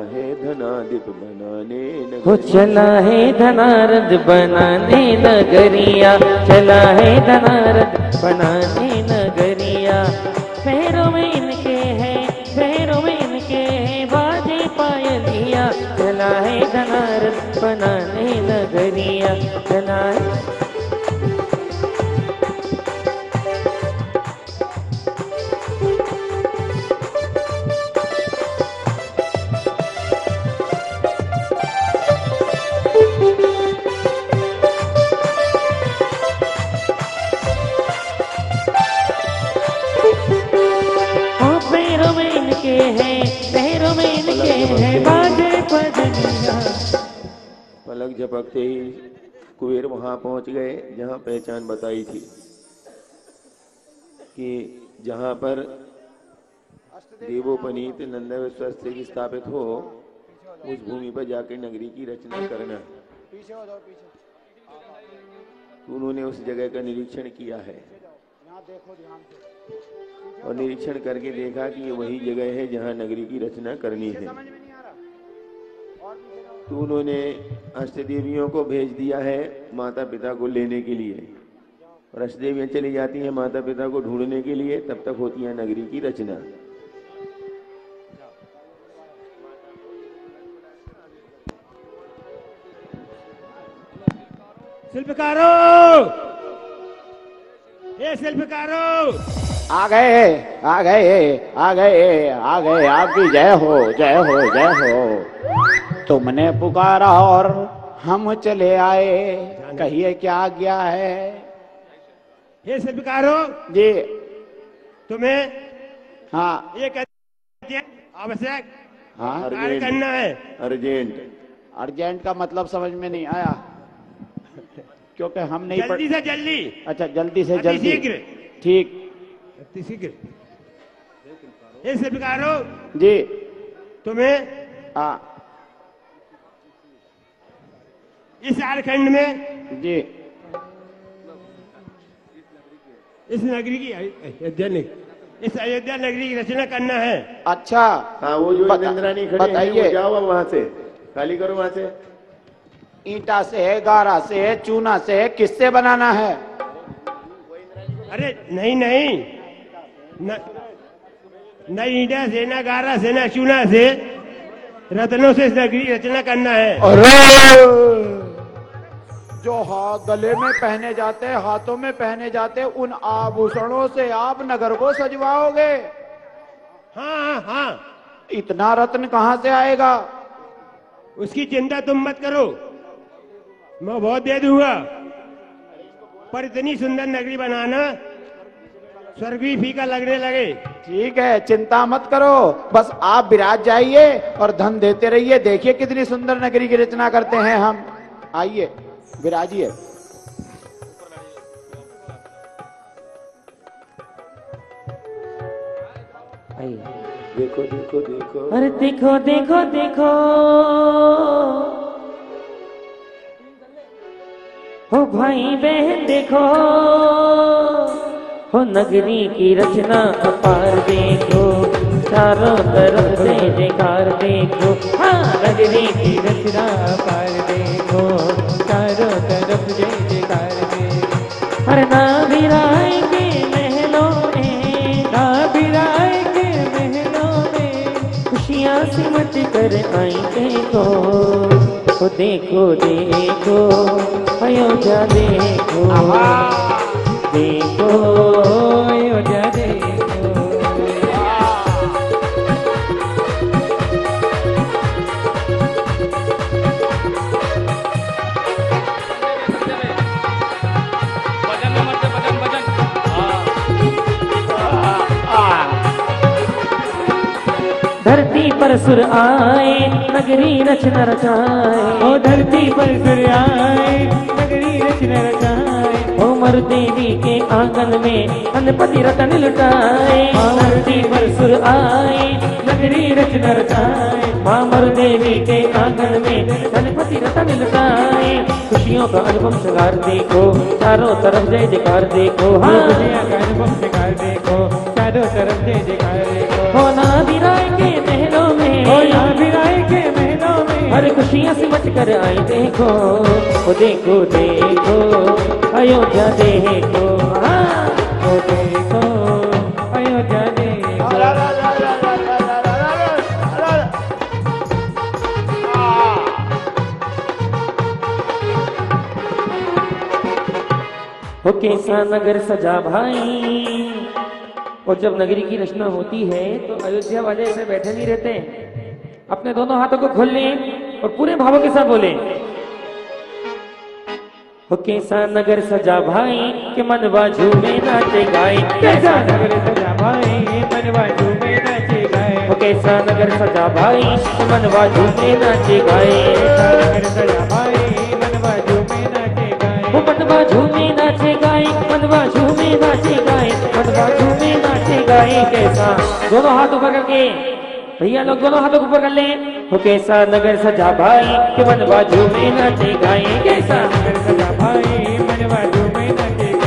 है धनादिप बनाने हो, चला है धनारथ बनाने नगरिया, चला है धनारथ बनाने नगरिया। पैरों में इनके है, पैरों में इनके है बाजे पायलिया, चला है धनारथ बनाने नगरिया, चला है। पलक झपकते ही कुबेर वहां पहुंच गए जहां पहचान बताई थी कि जहां पर देवोपनीत नंदस्वस्थ स्थापित हो उस भूमि पर जाकर नगरी की रचना करना। उन्होंने उस जगह का निरीक्षण किया है और निरीक्षण करके देखा कि ये वही जगह है जहां नगरी की रचना करनी है। तो उन्होंने अष्टदेवियों को भेज दिया है माता पिता को लेने के लिए और अष्टदेवियां चली जाती हैं माता पिता को ढूंढने के लिए। तब तक होती है नगरी की रचना। शिल्पकारों, ये शिल्पकारों आ गए आ गए आ गए आ गए। आपकी जय हो जय हो जय हो। तुमने पुकारा और हम चले आए, कहिए क्या आज्ञा है। ये शिल्पकारों जी तुम्हें हाँ ये आवश्यक हाँ कार्य करना है। अर्जेंट। अर्जेंट का मतलब समझ में नहीं आया क्योंकि हम नहीं जल्दी से जल्दी। अच्छा जल्दी से अति जल्दी शीघ्र। ठीक। अति शीघ्र। ये शिल्पकारों जी तुम्हें हाँ इस झारखंड में जी इस नगरी की इस अयोध्या नगरी की रचना करना है। अच्छा हाँ वो जो इंद्राणी खड़े हैं वो जाओ वहां से खाली करो। वहां से ईंटा से है, गारा से है, चूना से है, किससे बनाना है। अरे नहीं नहीं न ईंटा से न गारा से न चूना से, रत्नों से इस नगरी की रचना करना है। अरे जो गले में पहने जाते, हाथों में पहने जाते, उन आभूषणों से आप नगर को सजवाओगे। हाँ हाँ। इतना रत्न कहाँ से आएगा। उसकी चिंता तुम मत करो, मैं बहुत दे दूंगा। पर इतनी सुंदर नगरी बनाना स्वर्ग भी फीका लगने लगे। ठीक है चिंता मत करो, बस आप विराज जाइए और धन देते रहिए। देखिए कितनी सुंदर नगरी की रचना करते हैं हम। आइए विराजिए। देखो देखो देखो। अरे देखो देखो देखो हो भाई बहन देखो, हो नगरी की रचना अपार देखो, चारों तरफ से जयकार देखो। हाँ नगरी की रचना अपार देखो, चारों तरफ से जयकार देखो। अरे ना बिराए के महलों में, ना बिराए के महलों में खुशियाँ सिमट कर आई देखो। तो देखो देखो अयोध्या देखो, देखो अयोध्या देखो। पर सुर आए नगरी रचना रचाए, ओ धरती पर सुर आए नगरी रचना रचाए, ओ मर देवी के आंगन में धनपति रतन लुटाए, धरती पर सुर आए नगरी रचना रचाए, मामर देवी के आंगन में धनपति रतन लुटाए। खुशियों का अनुपम श्रृंगार देखो, चारों तरफ जय जयकार देखो, हाँ खुशियों का अनुपम श्रृंगार देखो, चारों तरफ जय जयकार देखो। हो नाभिराय के महलों में, हो नाभिराय के महलों में, हर खुशियाँ सिमट कर आई देखो, ओ देखो देखो अयोध्या देखो, हाँ ओ देखो अयोध्या देखो। हो कैसा नगर सजा भाई। और जब नगरी की रचना होती है तो अयोध्या वाले ऐसे बैठे नहीं रहते, अपने दोनों हाथों को खोल लें और पूरे भावों के साथ बोले, हो कैसा नगर सजा भाई कि मनवा झूमे नाचे गाए, कैसा नगर सजा भाई मनवा झूमे नाचे गाए, हो कैसा नगर सजा भाई कि मनवा झूमे नाचे गाए, नगर सजा भाई मनवा झूमे नाचे गाए, वो मनवा झूमे नाचे गाए, मनवा झूमे नाचे गाए, मनवा झूमे नाचे गाए। कैसा, दोनों हाथ ऊपर करके भैया लोग दोनों हाथों को ऊपर कर ले, हो कैसा नगर सजा भाई कि मनवा झूमे नाचे गाए, कैसा नगर सजा भाई मनवा झूमे नाचे गाए।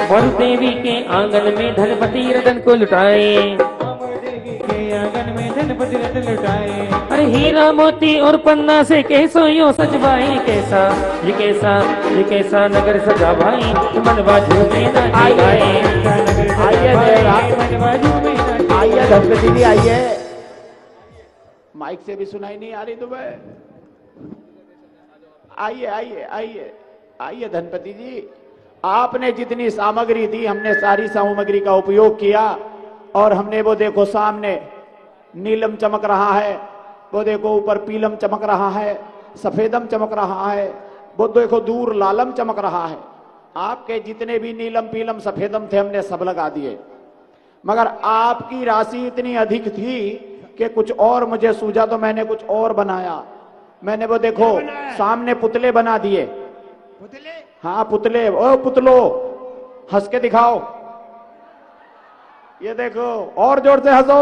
और देवी के आंगन में धनपति रतन को लुटाए, आंगन में धनपति रतन लुटाए, अरे हीरा मोती और पन्ना से कैसो यो सजवाए, कैसा ये कैसा ये कैसा नगर सजा भाई मनवा झूमे नाचे गाए। आइए धनपति जी आइए, माइक से भी सुनाई नहीं आ रही तुम्हें, आइए आइए आइए आइए धनपति जी, आपने जितनी सामग्री दी हमने सारी सामग्री का उपयोग किया, और हमने वो देखो सामने नीलम चमक रहा है, वो देखो ऊपर पीलम चमक रहा है, सफेदम चमक रहा है, वो देखो दूर लालम चमक रहा है। आपके जितने भी नीलम पीलम सफेदम थे हमने सब लगा दिए, मगर आपकी राशि इतनी अधिक थी कि कुछ और मुझे सूझा तो मैंने कुछ और बनाया। मैंने वो देखो सामने पुतले बना दिए, पुतले, हाँ पुतले, ओ पुतलो हंस के दिखाओ, ये देखो और जोर से हंसो।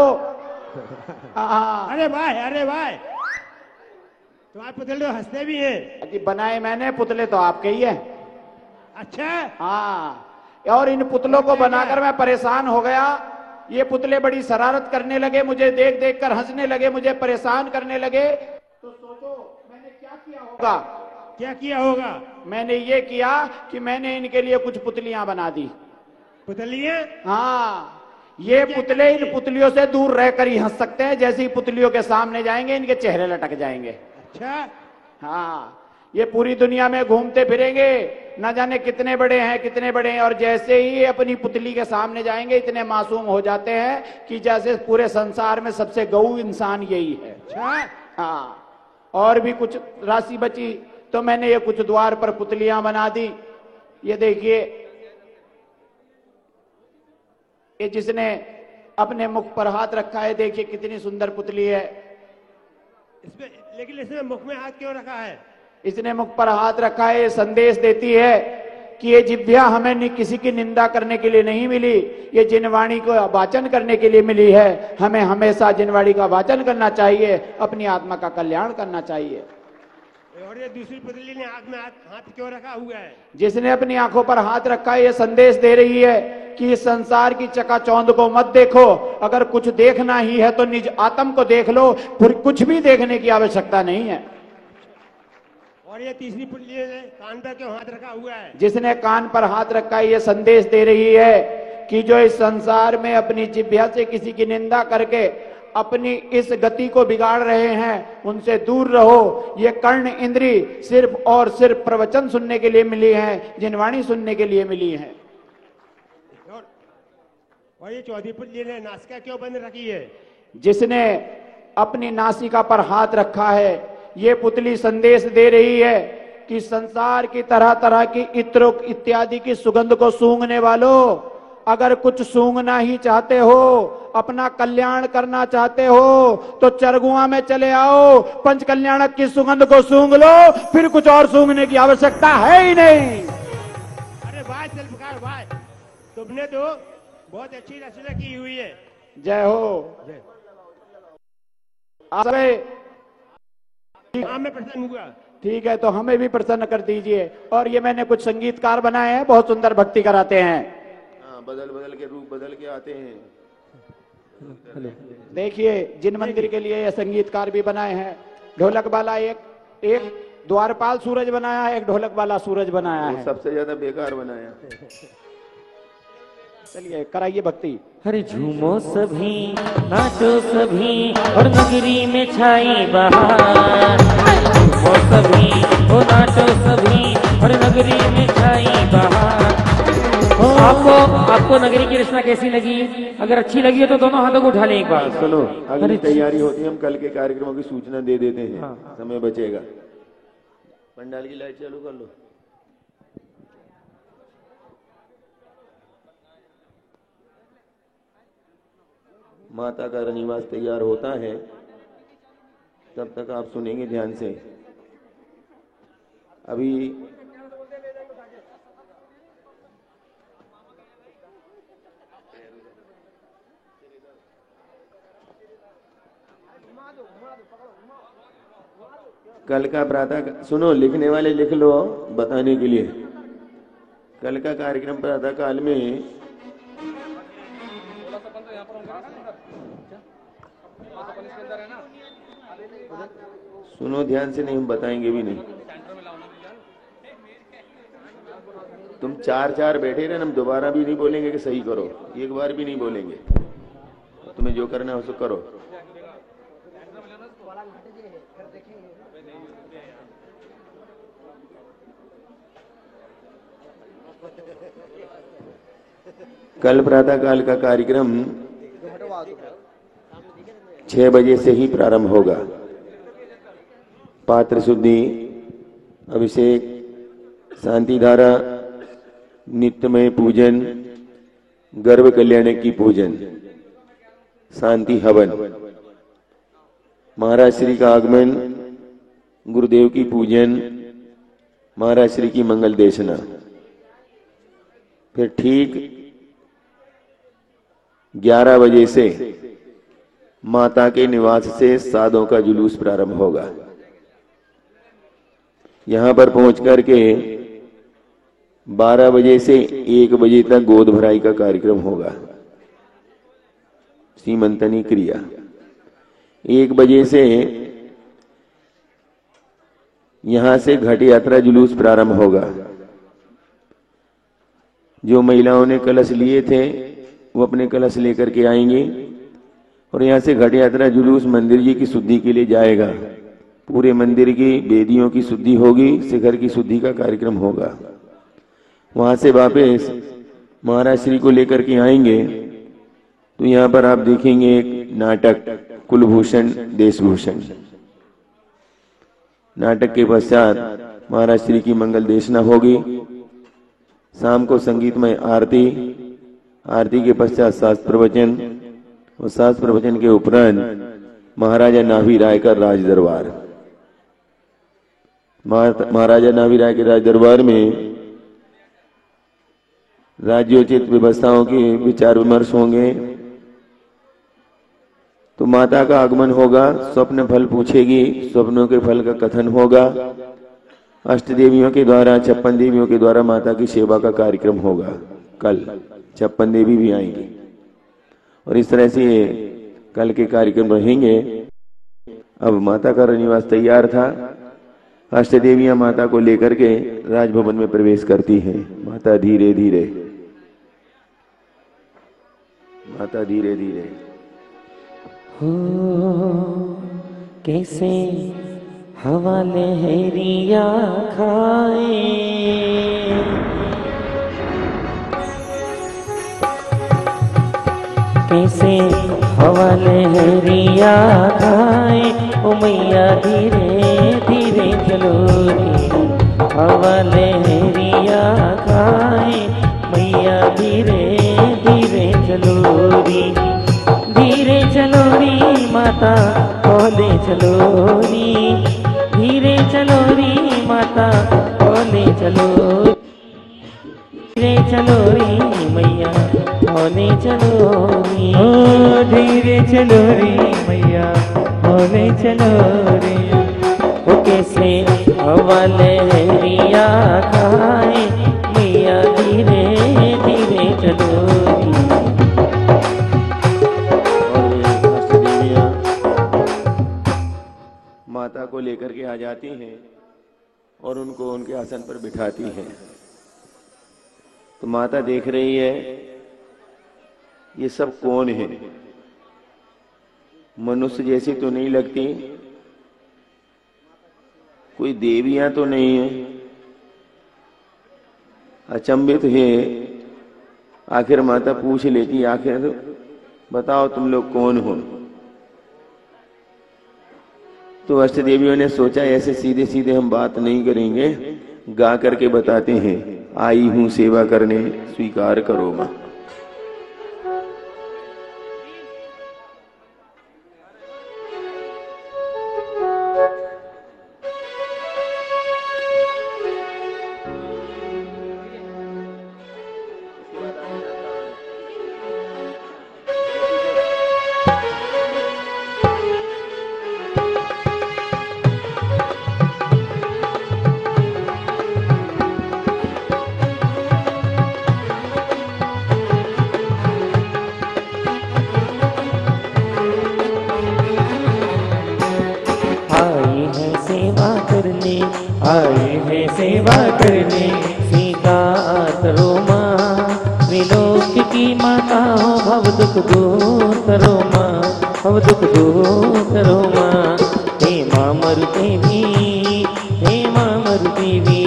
अरे भाई अरे भाई, तुम्हारे पुतले तो हंसते भी हैं। कि बनाए मैंने, पुतले तो आपके ही है। अच्छा, हाँ, और इन पुतलों को बनाकर मैं परेशान हो गया। ये पुतले बड़ी शरारत करने लगे, मुझे देख देख कर हंसने लगे, मुझे परेशान करने लगे। तो सोचो मैंने क्या किया होगा। क्या किया होगा? मैंने ये किया कि मैंने इनके लिए कुछ पुतलियां बना दी। पुतलियां? हाँ, ये पुतले इन पुतलियों से दूर रहकर ही हंस सकते हैं, जैसे ही पुतलियों के सामने जाएंगे इनके चेहरे लटक जाएंगे। अच्छा, हाँ, ये पूरी दुनिया में घूमते फिरेंगे, न जाने कितने बड़े हैं कितने बड़े हैं, और जैसे ही अपनी पुतली के सामने जाएंगे इतने मासूम हो जाते हैं कि जैसे पूरे संसार में सबसे गऊ इंसान यही है। अच्छा, हाँ, और भी कुछ राशि बची तो मैंने ये कुछ द्वार पर पुतलियां बना दी। ये देखिए, ये जिसने अपने मुख पर हाथ रखा है, देखिए कितनी सुंदर पुतली है। इसमें, लेकिन इसने मुख में हाथ क्यों रखा है? इसने मुख पर हाथ रखा है, ये संदेश देती है कि ये जिह्वा हमें किसी की निंदा करने के लिए नहीं मिली, ये जिनवाणी को वाचन करने के लिए मिली है। हमें हमेशा जिनवाणी का वाचन करना चाहिए, अपनी आत्मा का कल्याण करना चाहिए। और ये दूसरी पुतली ने आंख में हाथ क्यों रखा हुआ है? जिसने अपनी आंखों पर हाथ रखा है, ये संदेश दे रही है कि इस संसार की चकाचौंध को मत देखो, अगर कुछ देखना ही है तो निज आत्म को देख लो, फिर कुछ भी देखने की आवश्यकता नहीं है। और ये तीसरी पुतली ने कान पर क्यों हाथ रखा हुआ है? जिसने कान पर हाथ रखा है, ये संदेश दे रही है कि जो इस संसार में अपनी जिह्वा से किसी की निंदा करके अपनी इस गति को बिगाड़ रहे हैं, उनसे दूर रहो। ये कर्ण इंद्री सिर्फ और सिर्फ प्रवचन सुनने के लिए मिली है, जिनवाणी सुनने के लिए मिली है। और ये चौथी पुतली ने नासिका क्यों बंद रखी है? जिसने अपनी नासिका पर हाथ रखा है। ये पुतली संदेश दे रही है कि संसार की तरह तरह की इत्र इत्यादि की सुगंध को सूंघने वालों, अगर कुछ सूंघना ही चाहते हो, अपना कल्याण करना चाहते हो, तो चरगुआ में चले आओ, पंच कल्याणक की सुगंध को सूंघ लो, फिर कुछ और सूंघने की आवश्यकता है ही नहीं। अरे वाह शिल्पकार वाह, तुमने तो बहुत अच्छी रचना की हुई है। जय हो। मैं प्रसन्न हुआ। ठीक है, तो हमें भी प्रसन्न कर दीजिए। और ये मैंने कुछ संगीतकार बनाए हैं, बहुत सुंदर भक्ति कराते हैं। बदल बदल के रूप बदल के आते हैं। देखिए, जिन मंदिर के लिए ये संगीतकार भी बनाए हैं, ढोलक वाला एक द्वारपाल सूरज बनाया है, एक ढोलक वाला सूरज बनाया है। सबसे ज्यादा बेकार बनाया। चलिए कराइए भक्ति। हरे झूमो सभी, नाचो सभी, और नगरी में छाई बहार। झूमो सभी, ओ नाचो सभी, और नगरी में छाई बहार। आपको नगरी की रचना कैसी लगी? अगर अच्छी लगी है तो दोनों हाथों को उठा लें एक बार। सुनो, अगली तैयारी होती है, हम कल के कार्यक्रमों की सूचना दे देते हैं। समय बचेगा। पंडाल की लाइट चालू कर लो। माता का रनिवास तैयार होता है, तब तक आप सुनेंगे ध्यान से। अभी कल का प्रातः, सुनो लिखने वाले लिख लो बताने के लिए। कल का कार्यक्रम प्रातः काल में सुनो ध्यान से, नहीं हम बताएंगे भी नहीं। तुम चार चार बैठे रहे, हम दोबारा भी नहीं बोलेंगे कि सही करो, एक बार भी नहीं बोलेंगे। तुम्हें जो करना है उसको करो। कल प्रातः काल का कार्यक्रम 6 बजे से ही प्रारंभ होगा। पात्र शुद्धि, अभिषेक, शांति धारा, नित्यमय पूजन, गर्भ कल्याण की पूजन, शांति हवन, महाराज श्री का आगमन, गुरुदेव की पूजन, महाराज श्री की मंगल देशना। फिर ठीक 11 बजे से माता के निवास से साधों का जुलूस प्रारंभ होगा। यहां पर पहुंच करके 12 बजे से 1 बजे तक गोद भराई का कार्यक्रम होगा, सीमंतनी क्रिया। 1 बजे से यहां से घट यात्रा जुलूस प्रारंभ होगा। जो महिलाओं ने कलश लिए थे वो अपने कलश लेकर के आएंगे और यहाँ से घट यात्रा जुलूस मंदिर जी की शुद्धि के लिए जाएगा। पूरे मंदिर की वेदियों की शुद्धि होगी, शिखर की शुद्धि का कार्यक्रम होगा। वहां से वापस महाराज श्री को लेकर के आएंगे तो यहाँ पर आप देखेंगे एक नाटक, कुलभूषण देशभूषण। नाटक के पश्चात महाराज श्री की मंगल देशना होगी। शाम को संगीतमय आरती, आरती के पश्चात शास्त्र प्रवचन और शास्त्र प्रवचन के उपरांत महाराजा नाभी राय का राज दरबार। महाराजा नाभी राय के राज दरबार में राज्योचित व्यवस्थाओं के विचार विमर्श होंगे। तो माता का आगमन होगा, स्वप्न फल पूछेगी, स्वप्नों के फल का कथन होगा। अष्ट देवियों के द्वारा, 56 देवियों के द्वारा माता की सेवा का कार्यक्रम होगा। कल 56 देवी भी आएंगी और इस तरह से कल के कार्यक्रम रहेंगे। अब माता का रनिवास तैयार था। अष्ट देवियां माता को लेकर के राजभवन में प्रवेश करती हैं। माता धीरे धीरे, माता धीरे धीरे। हो कैसे हवा लहरिया खाए, कैसे हवा लहरिया खाए ओ मैया धीरे धीरे चलो रे, हवा लहरिया खाए मैया धीरे धीरे चलो री, धीरे चलो री माता बोले चलो री, धीरे चलो री माता बोले चलो, धीरे चलो री मैया बोले चलो री, ओ धीरे चलो री मैया बोले चलो रे, ओ कैसे हवा लहरिया खाए मैया धीरे धीरे चलो री। माता को लेकर के आ जाती हैं और उनको उनके आसन पर बिठाती हैं। तो माता देख रही है ये सब कौन है, मनुष्य जैसी तो नहीं लगती, कोई देवियां तो नहीं है, अचंभित है। आखिर माता पूछ लेती, आखिर बताओ तुम लोग कौन हो। तो अष्ट देवियों ने सोचा ऐसे सीधे सीधे हम बात नहीं करेंगे, गा करके बताते हैं, आई हूं सेवा करने स्वीकार करो मां। आए हैं सेवा करने स्वीकार करो माँ, त्रिलोक की माता हो भव दुख दूर करो माँ, भव दुख दूर करो माँ। हे माँ मरु देवी, हे माँ मरु देवी,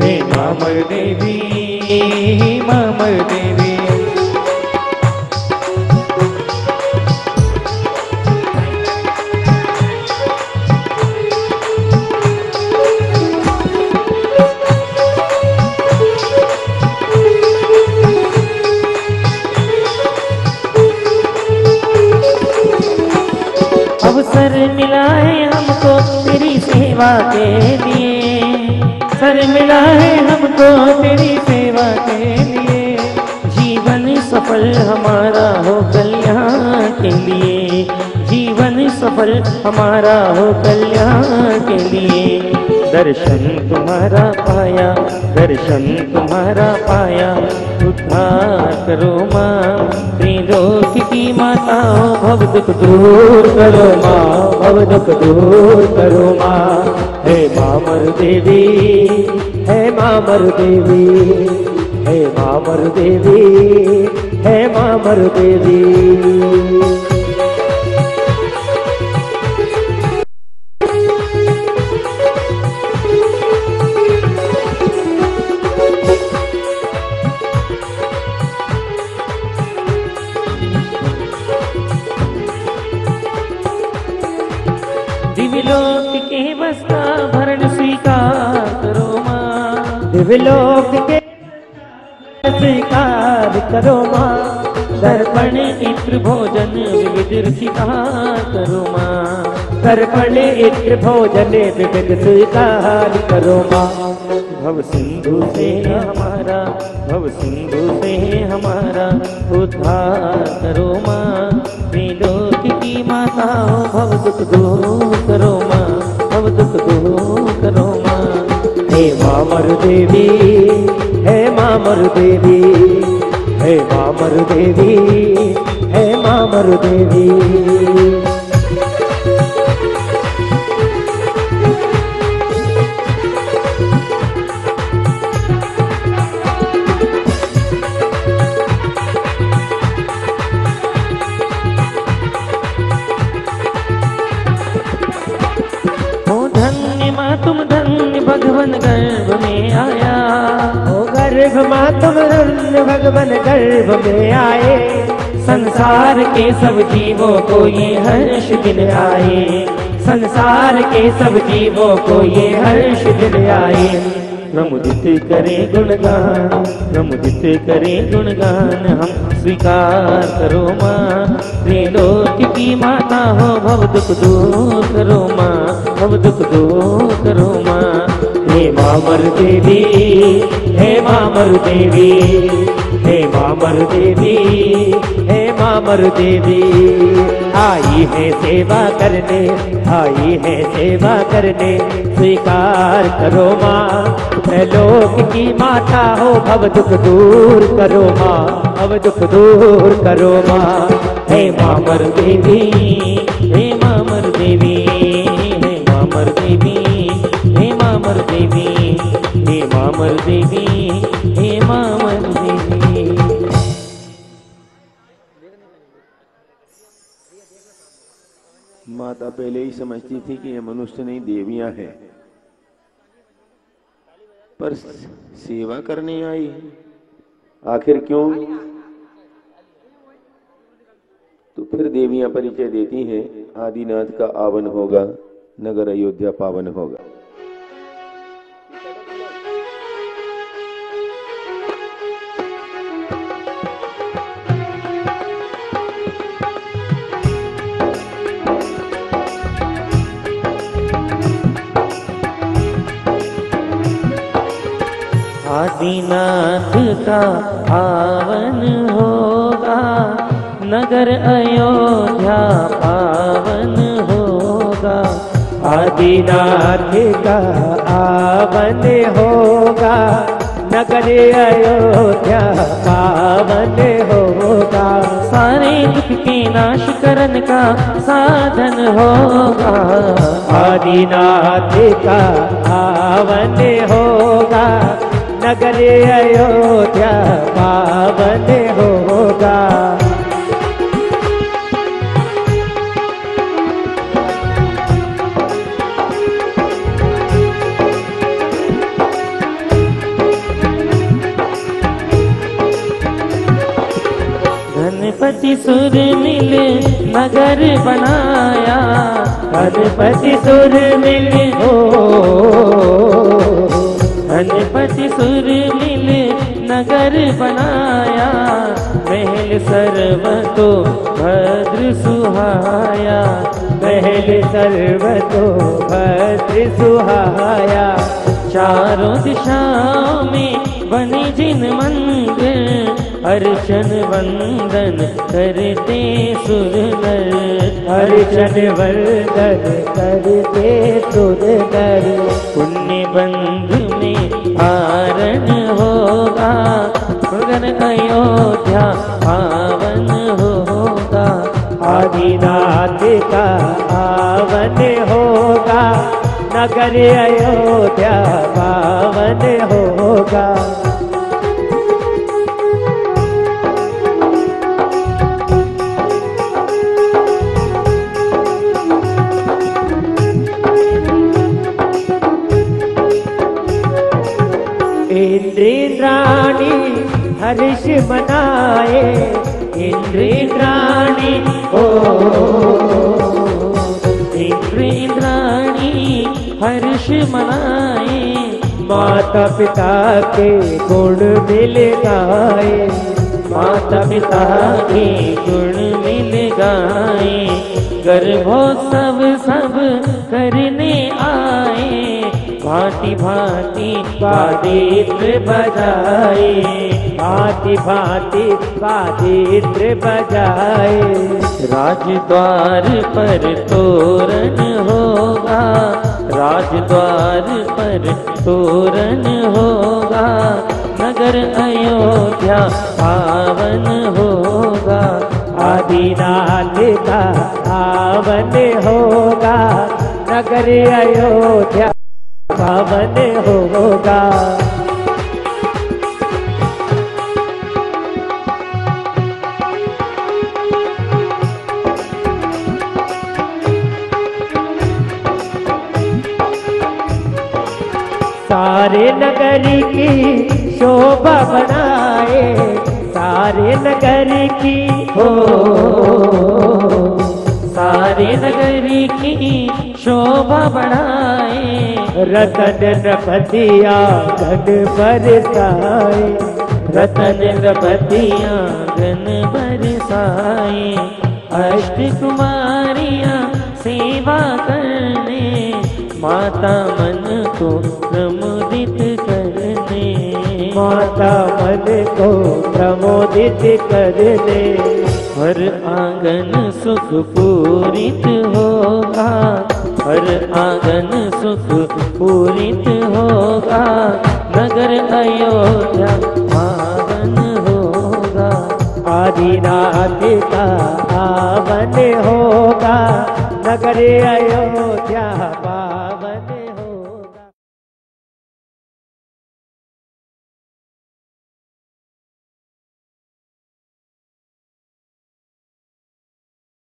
हे माँ मरु देवी, हे माँ मरु देवी। अवसर मिला है हमको तेरी सेवा के लिए, सर मिला है हमको तेरी सेवा के लिए, जीवन सफल हमारा हो कल्याण के लिए, जीवन सफल हमारा हो कल्याण के लिए। दर्शन तुम्हारा पाया, दर्शन तुम्हारा पाया, उद्धार करो माँ, त्रिलोक की माता हो भव दुख दूर करो माँ, भव दुख दूर करो माँ। हे माँ मरु देवी, हे माँ मरु देवी, हे माँ मरु देवी, हे माँ मरु देवी। दिव्यलोक के वस्ता भरण स्वीकार करो माँ, दिव्यलोक के स्वीकार करो माँ, दर्पण इत्र भोजन विविध स्वीकार करो माँ, दर्पण इत्र भोजन विविध स्वीकार करो माँ। भव सिंधु से हमारा, भव सिंधु से हमारा उद्धार करो माँ, त्रिलोक की माता हो भव दुख दूर करो माँ, भव दुख दूर करो माँ। हे माँ मरु देवी, हे माँ मरु देवी, हे माँ मरु देवी, हे माँ मरु देवी। तुम धन्य भगवन गर्भ में आया, ओ गर्भ माँ तुम धन्य भगवन गर्भ में आए, संसार के सब जीवों को ये हर्ष दिन आए, संसार के सब जीवों को ये हर्ष दिन आए। प्रमुदित करे गुणगान, प्रमुदित करे गुणगान, हम स्वीकार करो माँ, त्रिलोक की माता हो, भव दुख दूर करो माँ, भव दुख दूर करो माँ। हे माँ मरु देवी, हे माँ मरु देवी, हे माँ मरु देवी, हे माँ मरु देवी। आई है सेवा करने, आई है सेवा करने, स्वीकार करो माँ, लोक की माता हो, भव दुख दूर करो माँ, भव दुख दूर करो माँ। हे माँ मरु देवी, हे माँ मरु देवी, हे माँ मरु देवी, हे माँ मरु देवी, हे माँ मरु देवी, हे माँ मरु देवी। माता पहले ही समझती थी कि ये मनुष्य नहीं देवियां हैं, पर सेवा करने आई। आखिर क्यों? तो फिर देवियां परिचय देती हैं, आदिनाथ का आवन होगा, नगर अयोध्या पावन होगा। आदिनाथ का आवन होगा, नगर अयोध्या पावन होगा। आदिनाथ का आवन होगा, नगर अयोध्या पावन होगा। सारे दुख के नाश करने का साधन होगा। आदिनाथ का आवन होगा, नगर अयोध्या पावन होगा। गणपति सुर मिल नगर बनाया, गणपति सुर मिल हो, गणपति सुर मिल नगर बनाया। महल सर्वतो भद्र सुहाया, महल सर्वतो भद्र सुहाया। चारों दिशाओं में बने जिन मंदिर, अर्चन वंदन करते सुर नर, अर्चन वंदन करते सुर नर। पुण्य बंधु में आरण होगा, नगर अयोध्या पावन होगा। आदिनाथ का आवन होगा, नगर अयोध्या पावन होगा। इंद्राणी हर्ष मनाए, इंद्राणी ओ, इंद्राणी हर्ष मनाए। माता पिता के गुण मिल गाए, माता पिता के गुण मिल गाए। गर्भोत्सव सब करने आए, भांति भांति वादित्र बजाए, भांति भांति वादित्र बजाए। राजद्वार पर तोरण होगा, राजद्वार पर तोरण होगा। नगर अयोध्या पावन होगा। आदिनाथ का आवन होगा, नगर अयोध्या पावन होगा। सारे नगरी की शोभा बनाए, सारे नगर की हो, सारे नगर की शोभा बढ़ाए, रतन नपतिया घन बरसाए, रतन नपतिया घन बरसाए। अष्ट कुमारियां सेवा करने, माता मन को प्रमोदित करने, माता मन को प्रमोदित करने। हर आंगन सुख पूरित होगा, हर आंगन सुख पूरित होगा, नगर अयोध्या पावन होगा। आदिनाथ का आवन होगा, नगर अयोध्या पावन